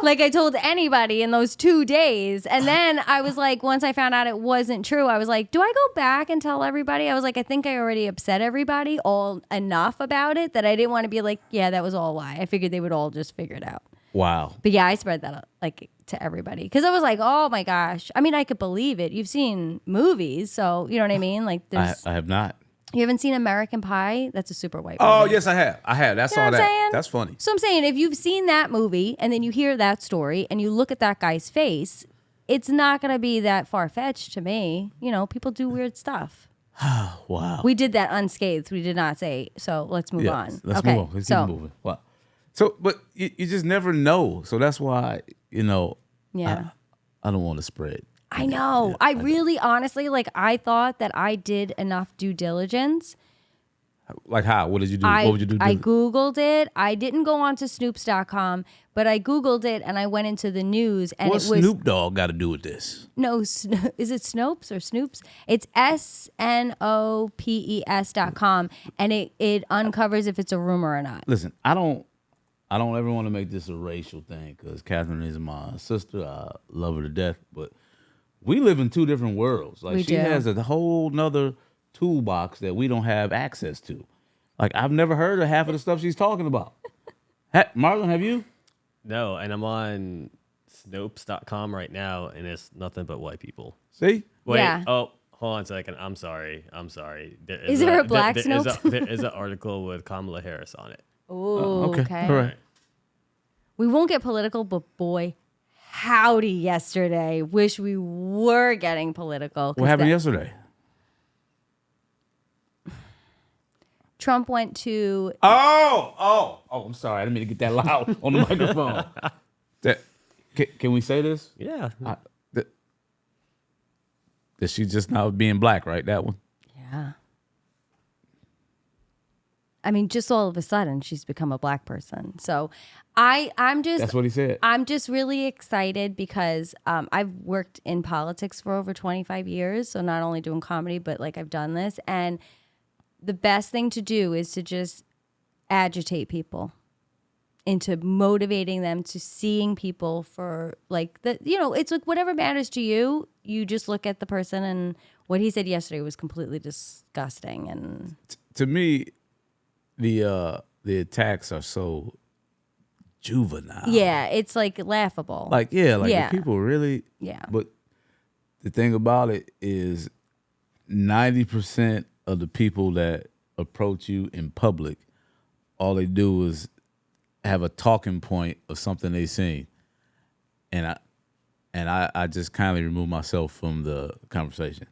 Like I told anybody in those 2 days. And then I was like, once I found out it wasn't true, I was like, do I go back and tell everybody? I was like, I think I already upset everybody all enough about it that I didn't want to be like, yeah, that was all a lie. I figured they would all just figure it out. Wow. But yeah, I spread that like to everybody because I was like, oh my gosh. I mean, I could believe it. You've seen movies, so you know what I mean? Like there's I have not. You haven't seen American Pie? That's a super white movie. Oh, yes, I have. That's all that. That's funny. So I'm saying if you've seen that movie and then you hear that story and you look at that guy's face, it's not going to be that far-fetched to me. You know, people do weird stuff. Wow. We did that unscathed. We did not say, so let's move on. Let's move on. Let's keep moving. Wow. So, but you just never know. So that's why, yeah. I don't want to spread. I know. Yeah, I really, honestly, like, I thought that I did enough due diligence. Like how? What did you do? What would you do? I Googled it. I didn't go on to Snoops.com, but I Googled it and I went into the news. And What's Snoop Dogg got to do with this? No, is it Snopes or Snoops? It's SNOPES.com, and it uncovers if it's a rumor or not. Listen, I don't ever want to make this a racial thing because Catherine is my sister. I love her to death, but we live in two different worlds. Like she has a whole nother toolbox that we don't have access to. Like I've never heard of half of the stuff she's talking about. Marlon, have you? No, and I'm on Snopes.com right now, and it's nothing but white people. See? Wait, Yeah. oh, hold on a second. I'm sorry. Is there a black Snopes? There is an article with Kamala Harris on it. Oh, okay. All right. We won't get political, but boy, howdy yesterday. Wish we were getting political. What happened yesterday? Trump went to... Oh, I'm sorry. I didn't mean to get that loud on the microphone. Can we say this? Yeah. That she's just now being black, right? That one? Yeah. I mean, just all of a sudden, she's become a black person. So I'm just... That's what he said. I'm just really excited because I've worked in politics for over 25 years. So not only doing comedy, but like I've done this. And the best thing to do is to just agitate people into motivating them to seeing people for like the, you know, it's like whatever matters to you, you just look at the person. And what he said yesterday was completely disgusting. And to me, the attacks are so juvenile. yeah, it's like laughable. Like, the people really. Yeah. But the thing about it is 90% of the people that approach you in public, all they do is have a talking point of something they seen. And I just kindly remove myself from the conversation.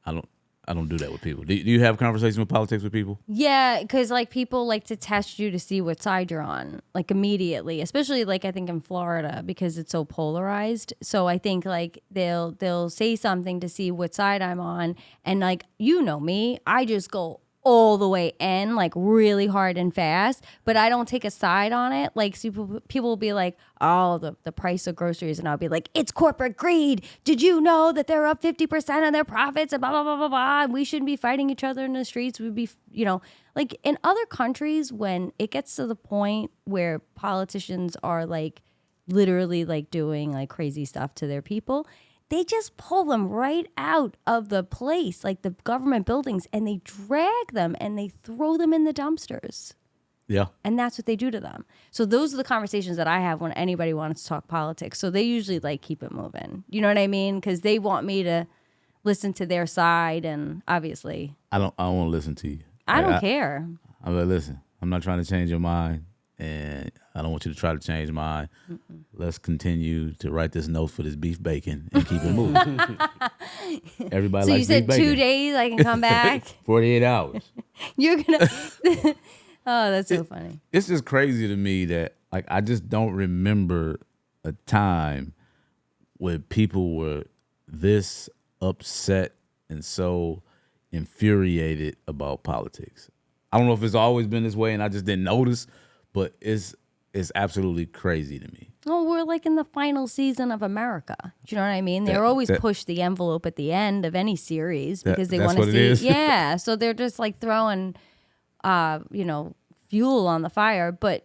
I don't do that with people. Do you have conversations with politics with people? Yeah, because like people like to test you to see what side you're on, like immediately. Especially like I think in Florida because it's so polarized. So I think like they'll say something to see what side I'm on, and like you know me, I just go all the way in, like really hard and fast, but I don't take a side on it. Like people will be like, oh, the price of groceries, and I'll be like, it's corporate greed. Did you know that they're up 50% of their profits and blah, blah, blah, blah, blah. And we shouldn't be fighting each other in the streets. We'd be, you know, like in other countries when it gets to the point where politicians are like literally like doing like crazy stuff to their people, they just pull them right out of the place, like the government buildings, and they drag them and they throw them in the dumpsters. Yeah. And that's what they do to them. So those are the conversations that I have when anybody wants to talk politics. So they usually like keep it moving. You know what I mean? Because they want me to listen to their side, and obviously I don't want to listen to you. I don't care. I'm like, listen, I'm not trying to change your mind, and I don't want you to try to change mine. Let's continue to write this note for this beef bacon and keep it moving. Everybody So likes you said beef bacon. 2 days I can come back? 48 hours. You're going to... Oh, that's so funny. It's just crazy to me that like I just don't remember a time when people were this upset and so infuriated about politics. I don't know if it's always been this way and I just didn't notice, but it's absolutely crazy to me. Well, we're like in the final season of America. Do you know what I mean? They're always push the envelope at the end of any series because they want to see. Yeah, so they're just like throwing, fuel on the fire. But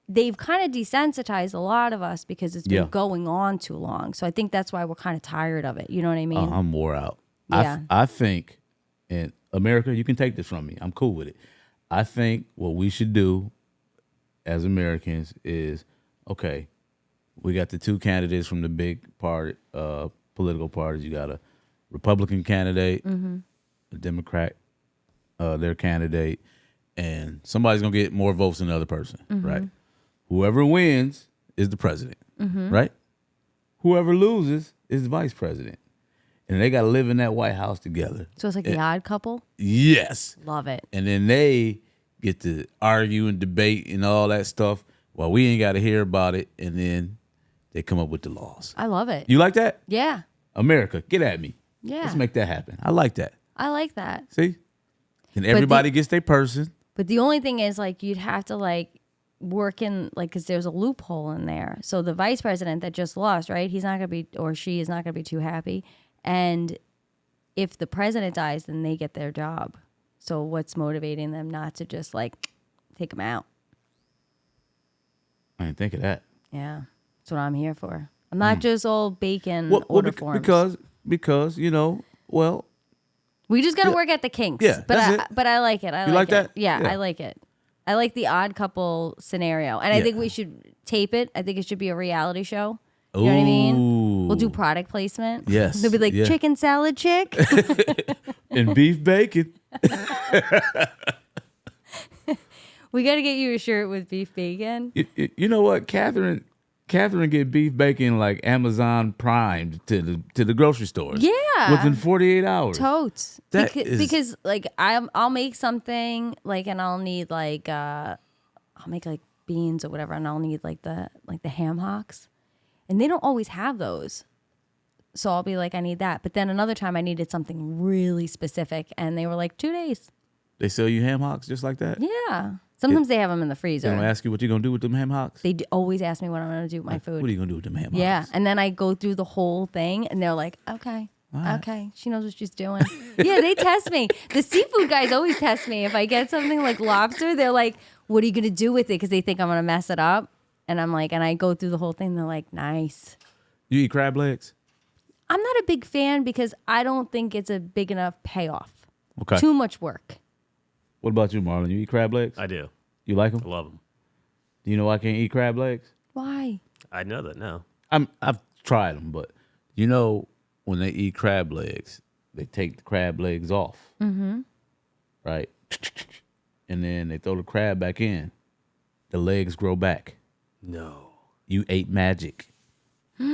they've kind of desensitized a lot of us because it's been going on too long. So I think that's why we're kind of tired of it. You know what I mean? I'm wore out. Yeah. I think, in America, you can take this from me. I'm cool with it. I think what we should do as Americans is, okay, we got the two candidates from the big political parties. You got a Republican candidate, a Democrat, their candidate, and somebody's going to get more votes than the other person, right? Whoever wins is the president, right? Whoever loses is the vice president. And they got to live in that White House together. So it's like the odd couple? Yes. Love it. And then they get to argue and debate and all that stuff while we ain't got to hear about it. And then they come up with the laws. I love it. You like that? Yeah. America, get at me. Yeah. Let's make that happen. I like that. I like that. See? And everybody gets their person. But the only thing is, like, you'd have to, like, work in, like, because there's a loophole in there. So the vice president that just lost, right? He's not going to be, or she is not going to be too happy. And if the president dies, then they get their job. So what's motivating them not to just, like, take him out? I didn't think of that. Yeah. That's what I'm here for. I'm not just all bacon order forms. Because, we We just got to work at the kinks. Yeah, that's it. But I like it. You like it. that? Yeah, Yeah. I like it. I like the odd couple scenario. And I think we should tape it. I think it should be a reality show. You know what I mean? We'll do product placement. Yes. They'll be like, chicken salad chick. And beef bacon. We got to get you a shirt with beef bacon. You know what? Catherine get beef bacon like Amazon Prime to the grocery stores. Yeah. Within 48 hours. Totes. Because like I'll make something like, and I'll need like I'll make like beans or whatever, and I'll need like the ham hocks, and they don't always have those. So I'll be like, I need that. But then another time I needed something really specific, and they were like 2 days. They sell you ham hocks just like that? Yeah. Sometimes they have them in the freezer. They don't ask you what you're going to do with them ham hocks? They always ask me what I'm going to do with my food. What are you going to do with them ham hocks? Yeah. And then I go through the whole thing, and they're like, okay. Right. Okay, she knows what she's doing. Yeah, they test me. The seafood guys always test me. If I get something like lobster, they're like, what are you going to do with it? Because they think I'm going to mess it up. And I'm like, and I go through the whole thing. They're like, nice. You eat crab legs? I'm not a big fan because I don't think it's a big enough payoff. Okay. Too much work. What about you, Marlon? You eat crab legs? I do. You like them? I love them. Do you know why I can't eat crab legs? Why? I know that now. I've tried them, but you know when they eat crab legs, they take the crab legs off, right? And then they throw the crab back in. The legs grow back. No. You ate magic. That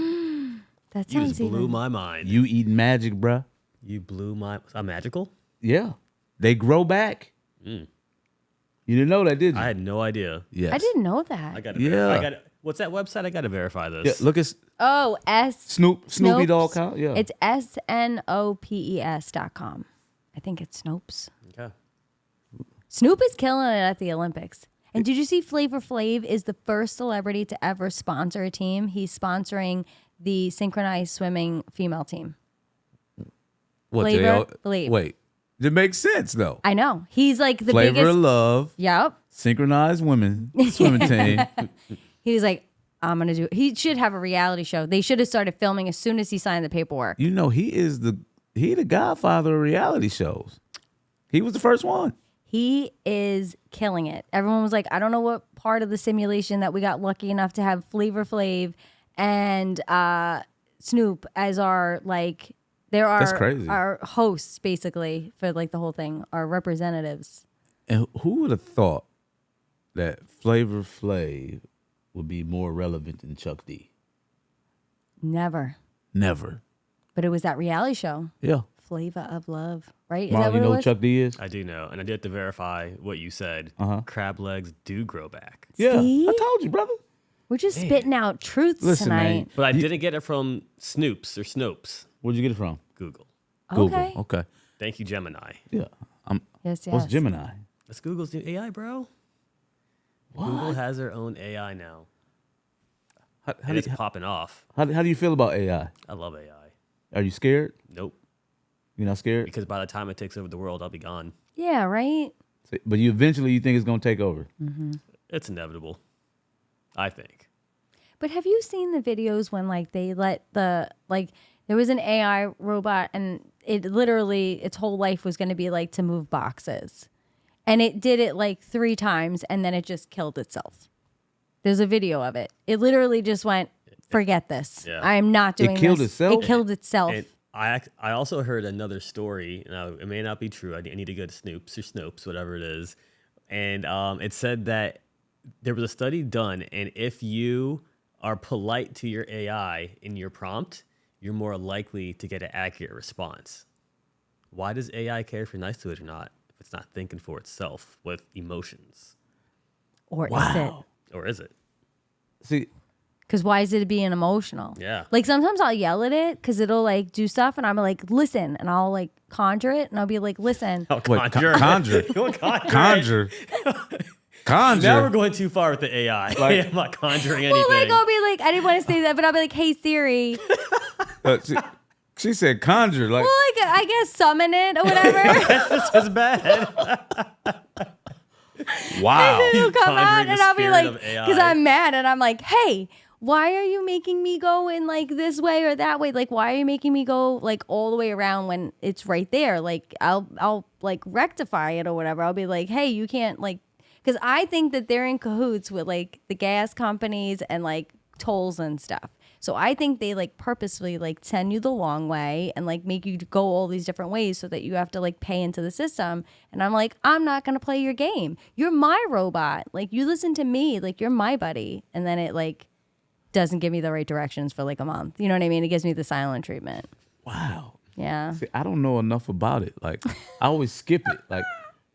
You sounds just blew even. my mind. You eat magic, bruh. You blew my... I'm magical? Yeah, they grow back. You didn't know that, did you? I had no idea. Yes. I didn't know that. I got to Yeah. I got What's that website? I got to verify this. Yeah, look at Oh, Snoopy Snopes. dog count. Yeah, It's snopes.com. I think it's Snopes. Okay. Snoop is killing it at the Olympics. And did you see Flavor Flav is the first celebrity to ever sponsor a team? He's sponsoring the synchronized swimming female team. what Flavor Flav. Wait, it makes sense though. I know. He's like the Flavor biggest. of Love, Yep. synchronized women swimming team. He was like, I'm going to do. He should have a reality show. They should have started filming as soon as he signed the paperwork. You know, he the godfather of reality shows. He was the first one. He is killing it. Everyone was like, I don't know what part of the simulation that we got lucky enough to have Flavor Flav and Snoop as our, like, there are That's crazy. our hosts basically for like the whole thing, our representatives. And who would have thought that Flavor Flav would be more relevant than Chuck D? Never. Never. But it was that reality show, Yeah. Flavor of Love, right? Is Marlon, that you what know it who was? Chuck D is? I do know. And I did have to verify what you said. Crab legs do grow back. Yeah. See? I told you, brother. We're just spitting out truths Listen, tonight. man. But I didn't get it from Snoops or Snopes. Where'd you get it from? Google. Google. Okay. Okay. Thank you, Gemini. Yeah. Yes, yes. What's Gemini? That's Google's new AI, bro. Google has their own AI now. How And do it's popping off. how do you feel about AI? I love AI. Are you scared? Nope. You're not scared? Because by the time it takes over the world, I'll be gone. Yeah, right? But you think it's going to take over? It's inevitable. I think. But have you seen the videos when like they let there was an AI robot and it literally its whole life was going to be like to move boxes. And it did it like 3 times and then it just killed itself. There's a video of it. It literally just went, forget this. Yeah. I'm not doing this. killed itself? It killed itself. And I also heard another story. Now, it may not be true. I need to go to Snoops or Snopes, whatever it is. And it said that there was a study done, and if you are polite to your AI in your prompt, you're more likely to get an accurate response. Why does AI care if you're nice to it or not if it's not thinking for itself with emotions? Or is Wow. Or is it? See, Because why is it being emotional? Yeah. Like sometimes I'll yell at it because it'll like do stuff and I'm like, listen. And I'll like conjure it and I'll be like, listen. Oh, wait, conjure. conjure. Go conjure. Conjure. Conjure. Now we're going too far with the AI. I'm not conjuring anything. Well, like I'll be like, I didn't want to say that, but I'll be like, hey Siri. She said conjure. Like, Well, like I guess summon it or whatever. This is bad. wow. It'll come out Conjuring the and I'll be spirit like, of AI. because I'm mad and I'm like, hey, why are you making me go in like this way or that way? Like, why are you making me go like all the way around when it's right there? Like, I'll like rectify it or whatever. I'll be like, hey, you can't like, because I think that they're in cahoots with like the gas companies and like tolls and stuff. So I think they like purposefully like send you the long way and like make you go all these different ways so that you have to like pay into the system. And I'm like, I'm not going to play your game. You're my robot. Like, you listen to me, like you're my buddy. And then it like doesn't give me the right directions for like a month. You know what I mean? It gives me the silent treatment. Wow. Yeah. See, I don't know enough about it. Like, I always skip it. Like,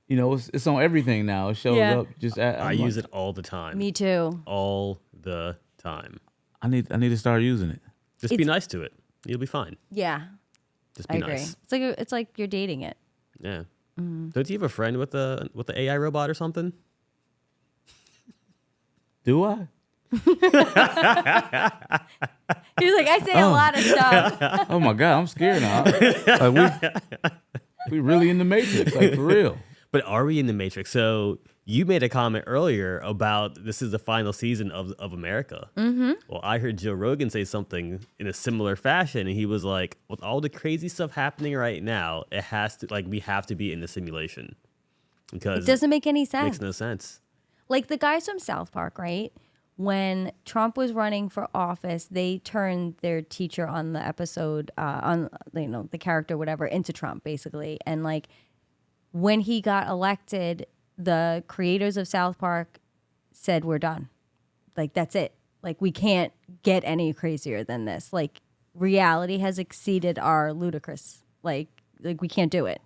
you know, it's on everything now. It shows up. Just I use it all the time. Me too. All the time. I need to start using it. Just be nice to it. You'll be fine. Yeah. Just I be agree. nice. It's like you're dating it. Yeah. Don't you have a friend with the AI robot or something? Do I? He's like, I say a lot of stuff. Oh my God, I'm scared now. Like we really in the Matrix, like for real. But are we in the Matrix? So you made a comment earlier about this is the final season of America. Mm-hmm. Well, I heard Joe Rogan say something in a similar fashion, and he was like, with all the crazy stuff happening right now, it has to, like, we have to be in the simulation. Because It doesn't make any it sense. makes no sense. Like the guys from South Park, right? When Trump was running for office, they turned their teacher on the episode, on the character, whatever, into Trump, basically. And like when he got elected, the creators of South Park said, "We're done. Like that's it. Like we can't get any crazier than this. Like reality has exceeded our ludicrous. Like we can't do it."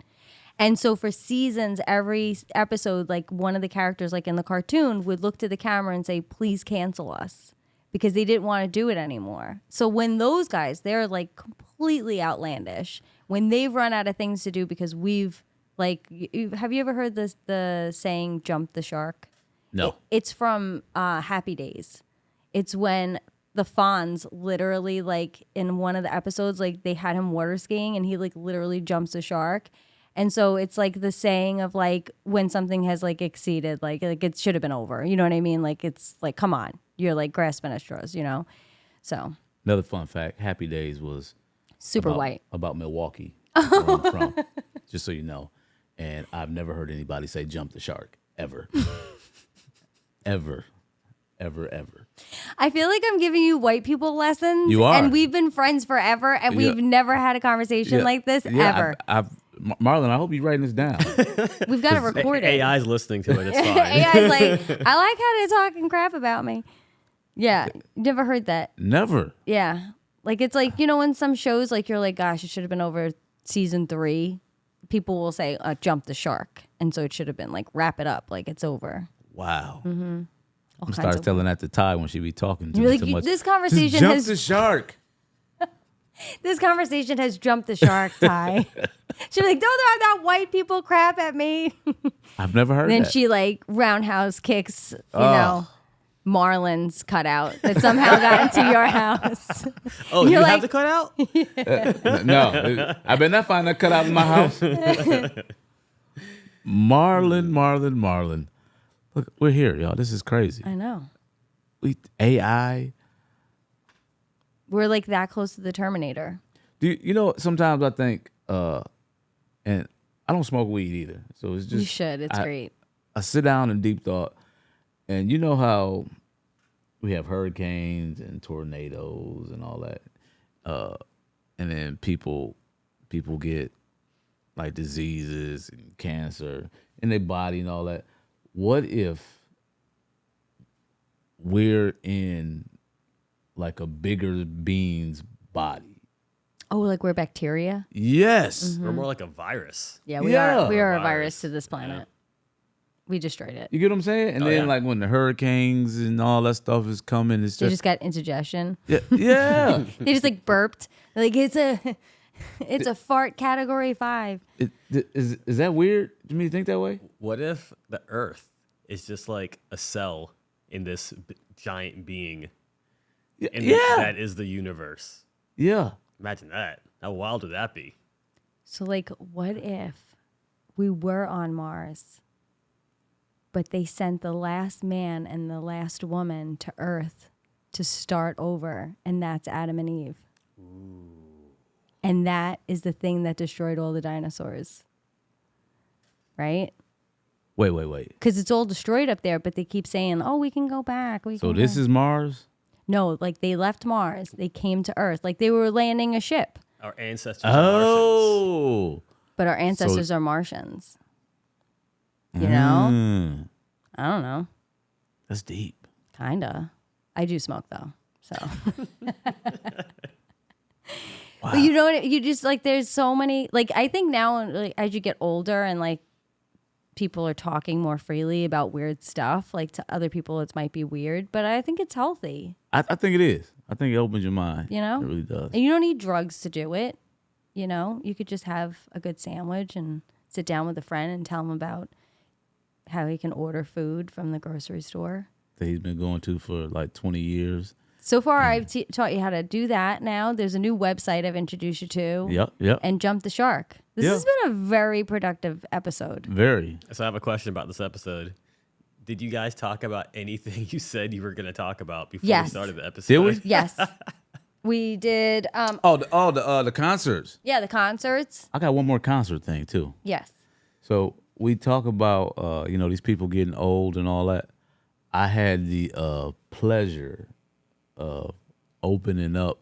And so for seasons, every episode, like one of the characters, like in the cartoon, would look to the camera and say, "Please cancel us," because they didn't want to do it anymore. So when those guys, they're like completely outlandish. When they've run out of things to do because we've like, have you ever heard the saying "jump the shark"? No. It's from Happy Days. It's when the Fonz literally, like in one of the episodes, like they had him water skiing and he like literally jumps a shark. And so it's like the saying of like when something has like exceeded, like it should have been over. You know what I mean? Like it's like, come on, you're like grasping at straws, you know? So Another fun fact, Happy Days was super white. About Milwaukee, where I'm from, just so you know. And I've never heard anybody say jump the shark, ever. Ever. I feel like I'm giving you white people lessons. You are. And we've been friends forever and we've never had a conversation like this ever. Marlon, I hope you're writing this down. We've got to record it. AI's listening to it. It's fine. AI's like, I like how they're talking crap about me. Yeah. Never heard that. Never. Yeah. Like, it's like, you know, in some shows, like, you're like, gosh, it should have been over season 3. People will say, jump the shark. And so it should have been like, wrap it up. Like, it's over. Wow. Mm-hmm. I'm start telling that to Ty when she be talking to You're me like, too much. This conversation Just jump has... the shark. This conversation has jumped the shark, Ty. She'd be like, don't throw that white people crap at me. I've never heard Then that. she like roundhouse kicks, you know, Marlon's cutout that somehow got into your house. Oh, You're you like, have the cutout? No, I better not find that cut out in my house. Marlon. Look, we're here, y'all. This is crazy. I know. AI. We're like that close to the Terminator. You know, sometimes I think, and I don't smoke weed either. So it's just. You should. It's great. I sit down in deep thought, and you know how we have hurricanes and tornadoes and all that. And then people get like diseases and cancer in their body and all that. What if we're in like a bigger being's body? Oh, like we're bacteria? Yes. We're more like a virus. Yeah, we are. We are a virus to this planet. Yeah. We destroyed it. You get what I'm saying? And then like when the hurricanes and all that stuff is coming, it's they just got indigestion. Yeah. Yeah. They just like burped. Like it's a fart category 5. Is that weird? Do you think that way? What if the Earth is just like a cell in this giant being? And that is the universe. Yeah. Imagine that. How wild would that be? So like, what if we were on Mars, but they sent the last man and the last woman to Earth to start over, and that's Adam and Eve. Ooh. And that is the thing that destroyed all the dinosaurs. Right? Wait. Because it's all destroyed up there, but they keep saying, "Oh, we can go back." So this is Mars? No, like they left Mars. They came to Earth. Like they were landing a ship. Our ancestors are Martians. But our ancestors are Martians. You know? I don't know. That's deep. Kinda. I do smoke though. So. Wow. But you know what? You just like, there's so many, like, I think now, like, as you get older and like people are talking more freely about weird stuff, like to other people, it might be weird, but I think it's healthy. I think it is. I think it opens your mind. You know? It really does. And you don't need drugs to do it. You know, you could just have a good sandwich and sit down with a friend and tell him about how he can order food from the grocery store. That he's been going to for like 20 years. So far, I've taught you how to do that now. There's a new website I've introduced you to. Yep. And Jump the Shark. This has been a very productive episode. Very. So I have a question about this episode. Did you guys talk about anything you said you were going to talk about before we started the episode? Did we? Yes. We did. The concerts. Yeah, the concerts. I got one more concert thing too. Yes. So we talk about these people getting old and all that. I had the pleasure of opening up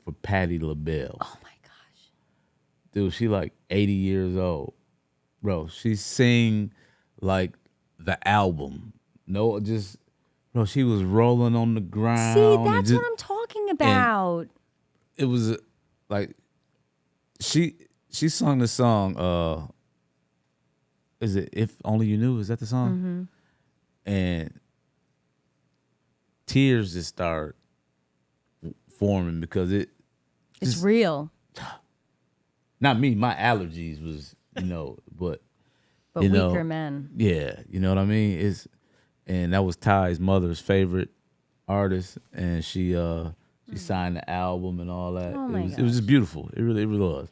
for Patti LaBelle. Oh my gosh. Dude, she like 80 years old. Bro, she sing like the album. Bro, she was rolling on the ground. See, that's what I'm talking about. It was like she sung the song is it If Only You Knew? Is that the song? Mm-hmm. And tears just start forming because it's real. Not me, my allergies was, but weaker men. Yeah, you know what I mean? And that was Ty's mother's favorite artist, and she signed the album and all that. Oh it was just beautiful. It really was.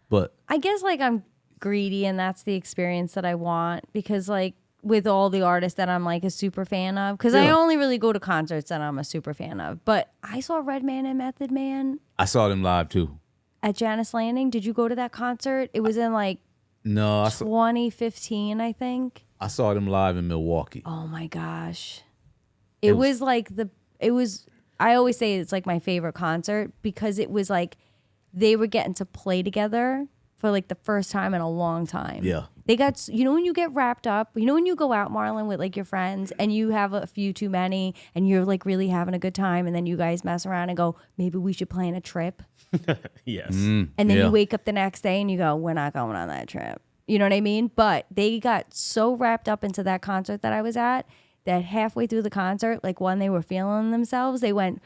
But I guess like I'm greedy, and that's the experience that I want, because like with all the artists that I'm like a super fan of, because I only really go to concerts that I'm a super fan of. But I saw Redman and Method Man. I saw them live too. At Janice Landing. Did you go to that concert? It was in like 2015, I think. I saw them live in Milwaukee. Oh my gosh. It was like I always say it's like my favorite concert, because it was like they were getting to play together for like the first time in a long time. Yeah. They got, when you get wrapped up, when you go out, Marlon, with like your friends and you have a few too many and you're like really having a good time, and then you guys mess around and go, maybe we should plan a trip. Yes. And then you wake up the next day and you go, we're not going on that trip. You know what I mean? But they got so wrapped up into that concert that I was at that halfway through the concert, like when they were feeling themselves, they went,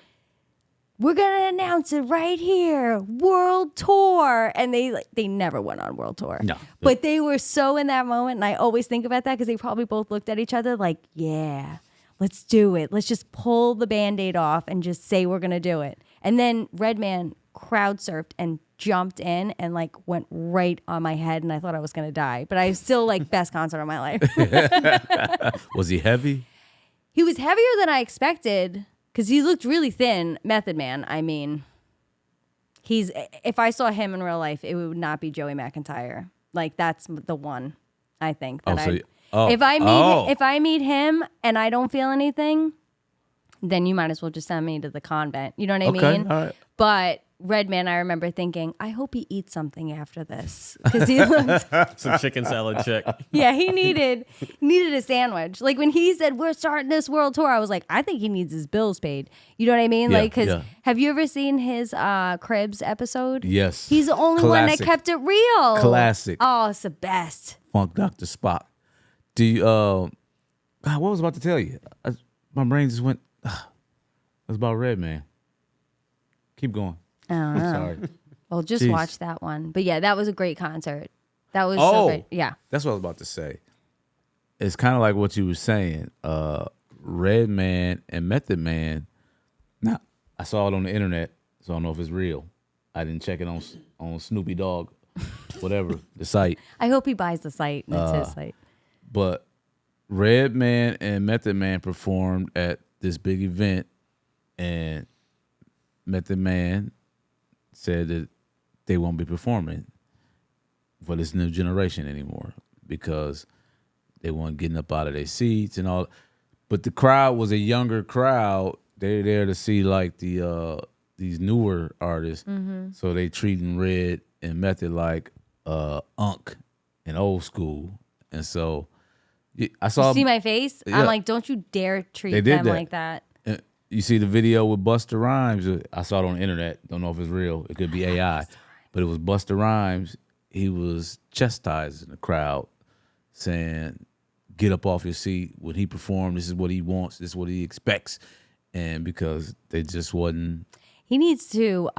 we're going to announce it right here, world tour. And they never went on world tour. No. But they were so in that moment. And I always think about that because they probably both looked at each other like, yeah, let's do it. Let's just pull the Band-Aid off and just say we're going to do it. And then Redman crowd surfed and jumped in and like went right on my head, and I thought I was going to die. But I still like best concert of my life. Was he heavy? He was heavier than I expected. Because he looked really thin, Method Man. I mean, if I saw him in real life, it would not be Joey McIntyre. Like, that's the one, I think. That if I meet him and I don't feel anything, then you might as well just send me to the convent. You know what I mean? All right. But Redman, I remember thinking, I hope he eats something after this, because he looked some chicken salad chick. Yeah, he needed a sandwich. Like when he said we're starting this world tour, I was like, I think he needs his bills paid. You know what I mean? Yeah, because have you ever seen his Cribs episode? Yes. He's the only one that kept it real. Classic. Oh, it's the best. Funk Dr. Spock. Do you? God, what was I about to tell you? My brain just went. It was about Redman. Keep going. I'm sorry. Well, just watch that one. But yeah, that was a great concert. That was so great. Yeah. That's what I was about to say. It's kind of like what you were saying. Redman and Method Man. Now, I saw it on the internet, so I don't know if it's real. I didn't check it on Snoopy Dogg, whatever, the site. I hope he buys the site and it's his site. But Redman and Method Man performed at this big event and Method Man said that they won't be performing for this new generation anymore because they weren't getting up out of their seats and all. But the crowd was a younger crowd. They're there to see like these newer artists. So they treating Red and Method like Unk and old school. And so I saw. You see my face? Yeah. I'm like, don't you dare treat They did them that. like that. You see the video with Busta Rhymes. I saw it on the internet. Don't know if it's real. It could be AI. But it was Busta Rhymes. He was chastising the crowd, saying, get up off your seat. When he performed, this is what he wants. This is what he expects. And because they just wasn't. He needs to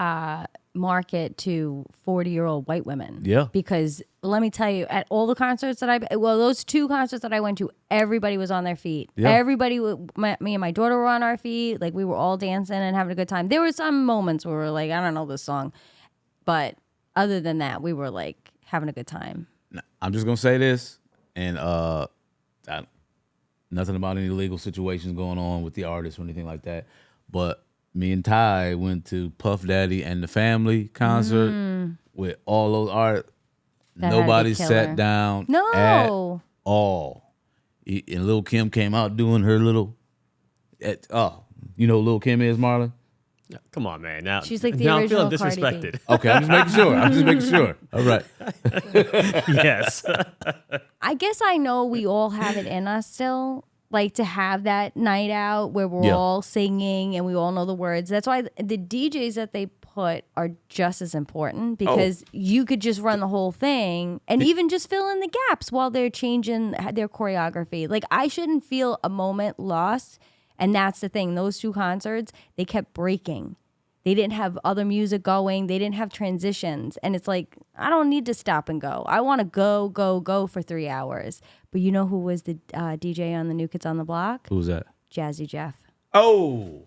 market to 40-year-old white women. Yeah. Because let me tell you, at all the concerts that those 2 concerts that I went to, everybody was on their feet. Yeah. Everybody, me and my daughter were on our feet. Like, we were all dancing and having a good time. There were some moments where we were like, I don't know this song. But other than that, we were like having a good time. I'm just going to say this, and nothing about any legal situations going on with the artists or anything like that. But me and Ty went to Puff Daddy and the Family concert with all those art. Nobody sat down at all. And Lil' Kim came out doing her little, you know who Lil' Kim is, Marlon? Come on, man. Now She's like the now I'm original feeling Cardi B. disrespected. Okay, I'm just making sure. All right. Yes. I guess I know we all have it in us still, like to have that night out where we're all singing and we all know the words. That's why the DJs that they put are just as important because you could just run the whole thing and even just fill in the gaps while they're changing their choreography. Like, I shouldn't feel a moment lost. And that's the thing. Those 2 concerts, they kept breaking. They didn't have other music going. They didn't have transitions. And it's like, I don't need to stop and go. I want to go for 3 hours. But you know who was the DJ on the New Kids on the Block? Who's that? Jazzy Jeff. Oh.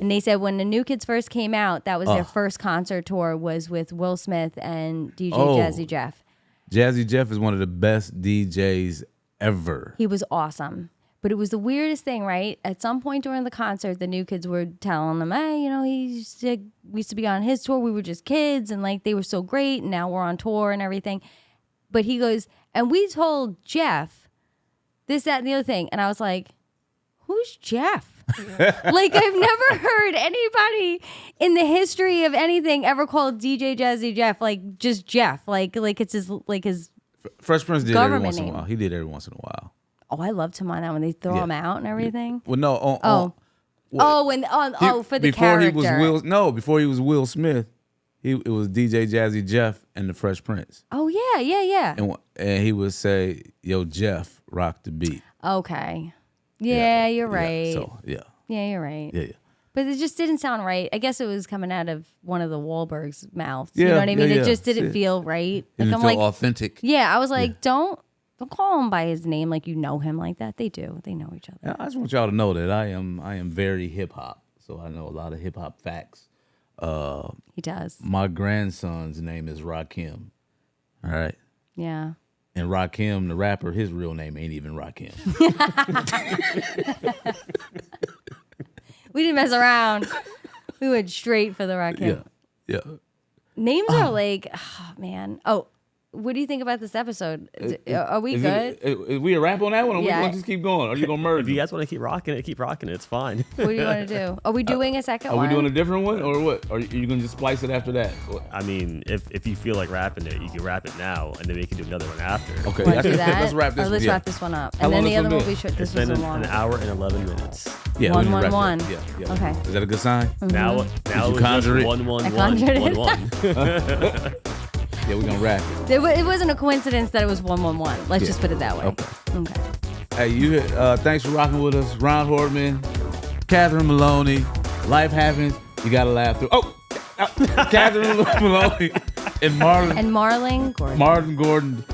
And they said when the New Kids first came out, that was their first concert tour was with Will Smith and DJ Jazzy Jeff. Jazzy Jeff is one of the best DJs ever. He was awesome. But it was the weirdest thing, right? At some point during the concert, the New Kids were telling them, hey, you know, we used to be on his tour. We were just kids, and like they were so great, and now we're on tour and everything. But he goes, and we told Jeff this, that, and the other thing. And I was like, who's Jeff? Like, I've never heard anybody in the history of anything ever called DJ Jazzy Jeff, like just Jeff. Like it's his Fresh Prince did every government once in a name. while. He did every once in a while. Oh, I loved him on that when they throw him out and everything. Well, no. For the character. Before he was Will Smith, it was DJ Jazzy Jeff and the Fresh Prince. Oh, yeah. And he would say, yo, Jeff, rock the beat. Okay. Yeah, you're right. Yeah, so, yeah. Yeah, you're right. Yeah. But it just didn't sound right. I guess it was coming out of one of the Wahlberg's mouths. Yeah, You know what I mean? yeah, It just didn't feel right. It didn't feel authentic. Yeah, I was like, don't call him by his name like you know him like that. They do. They know each other. I just want y'all to know that I am very hip hop. So I know a lot of hip hop facts. He does. My grandson's name is Rakim. All right. Yeah. And Rakim, the rapper, his real name ain't even Rakim. We didn't mess around. We went straight for the Rakim. Yeah. Names are like, oh, man. Oh, what do you think about this episode? Are we good? Is we a wrap on that one, or we going to just keep going? Or are you going to merge? If you guys want to keep rocking it, It's fine. What do you want to do? Are we doing a second Are one? we doing a different one, or what? Or are you going to just splice it after that? I mean, if you feel like rapping it, you can rap it now, and then we can do another one after. Okay, Want to do that? let's wrap this. Let's wrap this one up, How and then long the has other it one been? will be short. This It's been was an long. hour and 11 minutes. Yeah, One, we one, just one. wrapped it. Yeah. Okay. Is that a good sign? Now you it's just conjure it? 1 1 I 1 conjured it. 1 1. Yeah, we're gonna wrap it. It wasn't a coincidence that it was 111. Let's just put it that way. Okay. Okay. Hey, thanks for rocking with us, Rahn Hortman, Catherine Maloney. Life happens. You gotta laugh through. Catherine Maloney and Marlon. And Marlon Gordon. Marlon Gordon.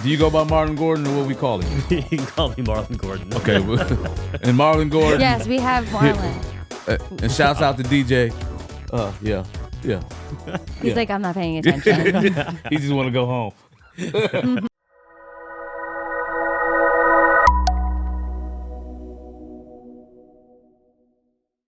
Do you go by Marlon Gordon, or what we call him? You can call me Marlon Gordon. Okay. And Marlon Gordon. Yes, we have Marlon. And shouts out to DJ. Yeah. He's like, I'm not paying attention. He just want to go home.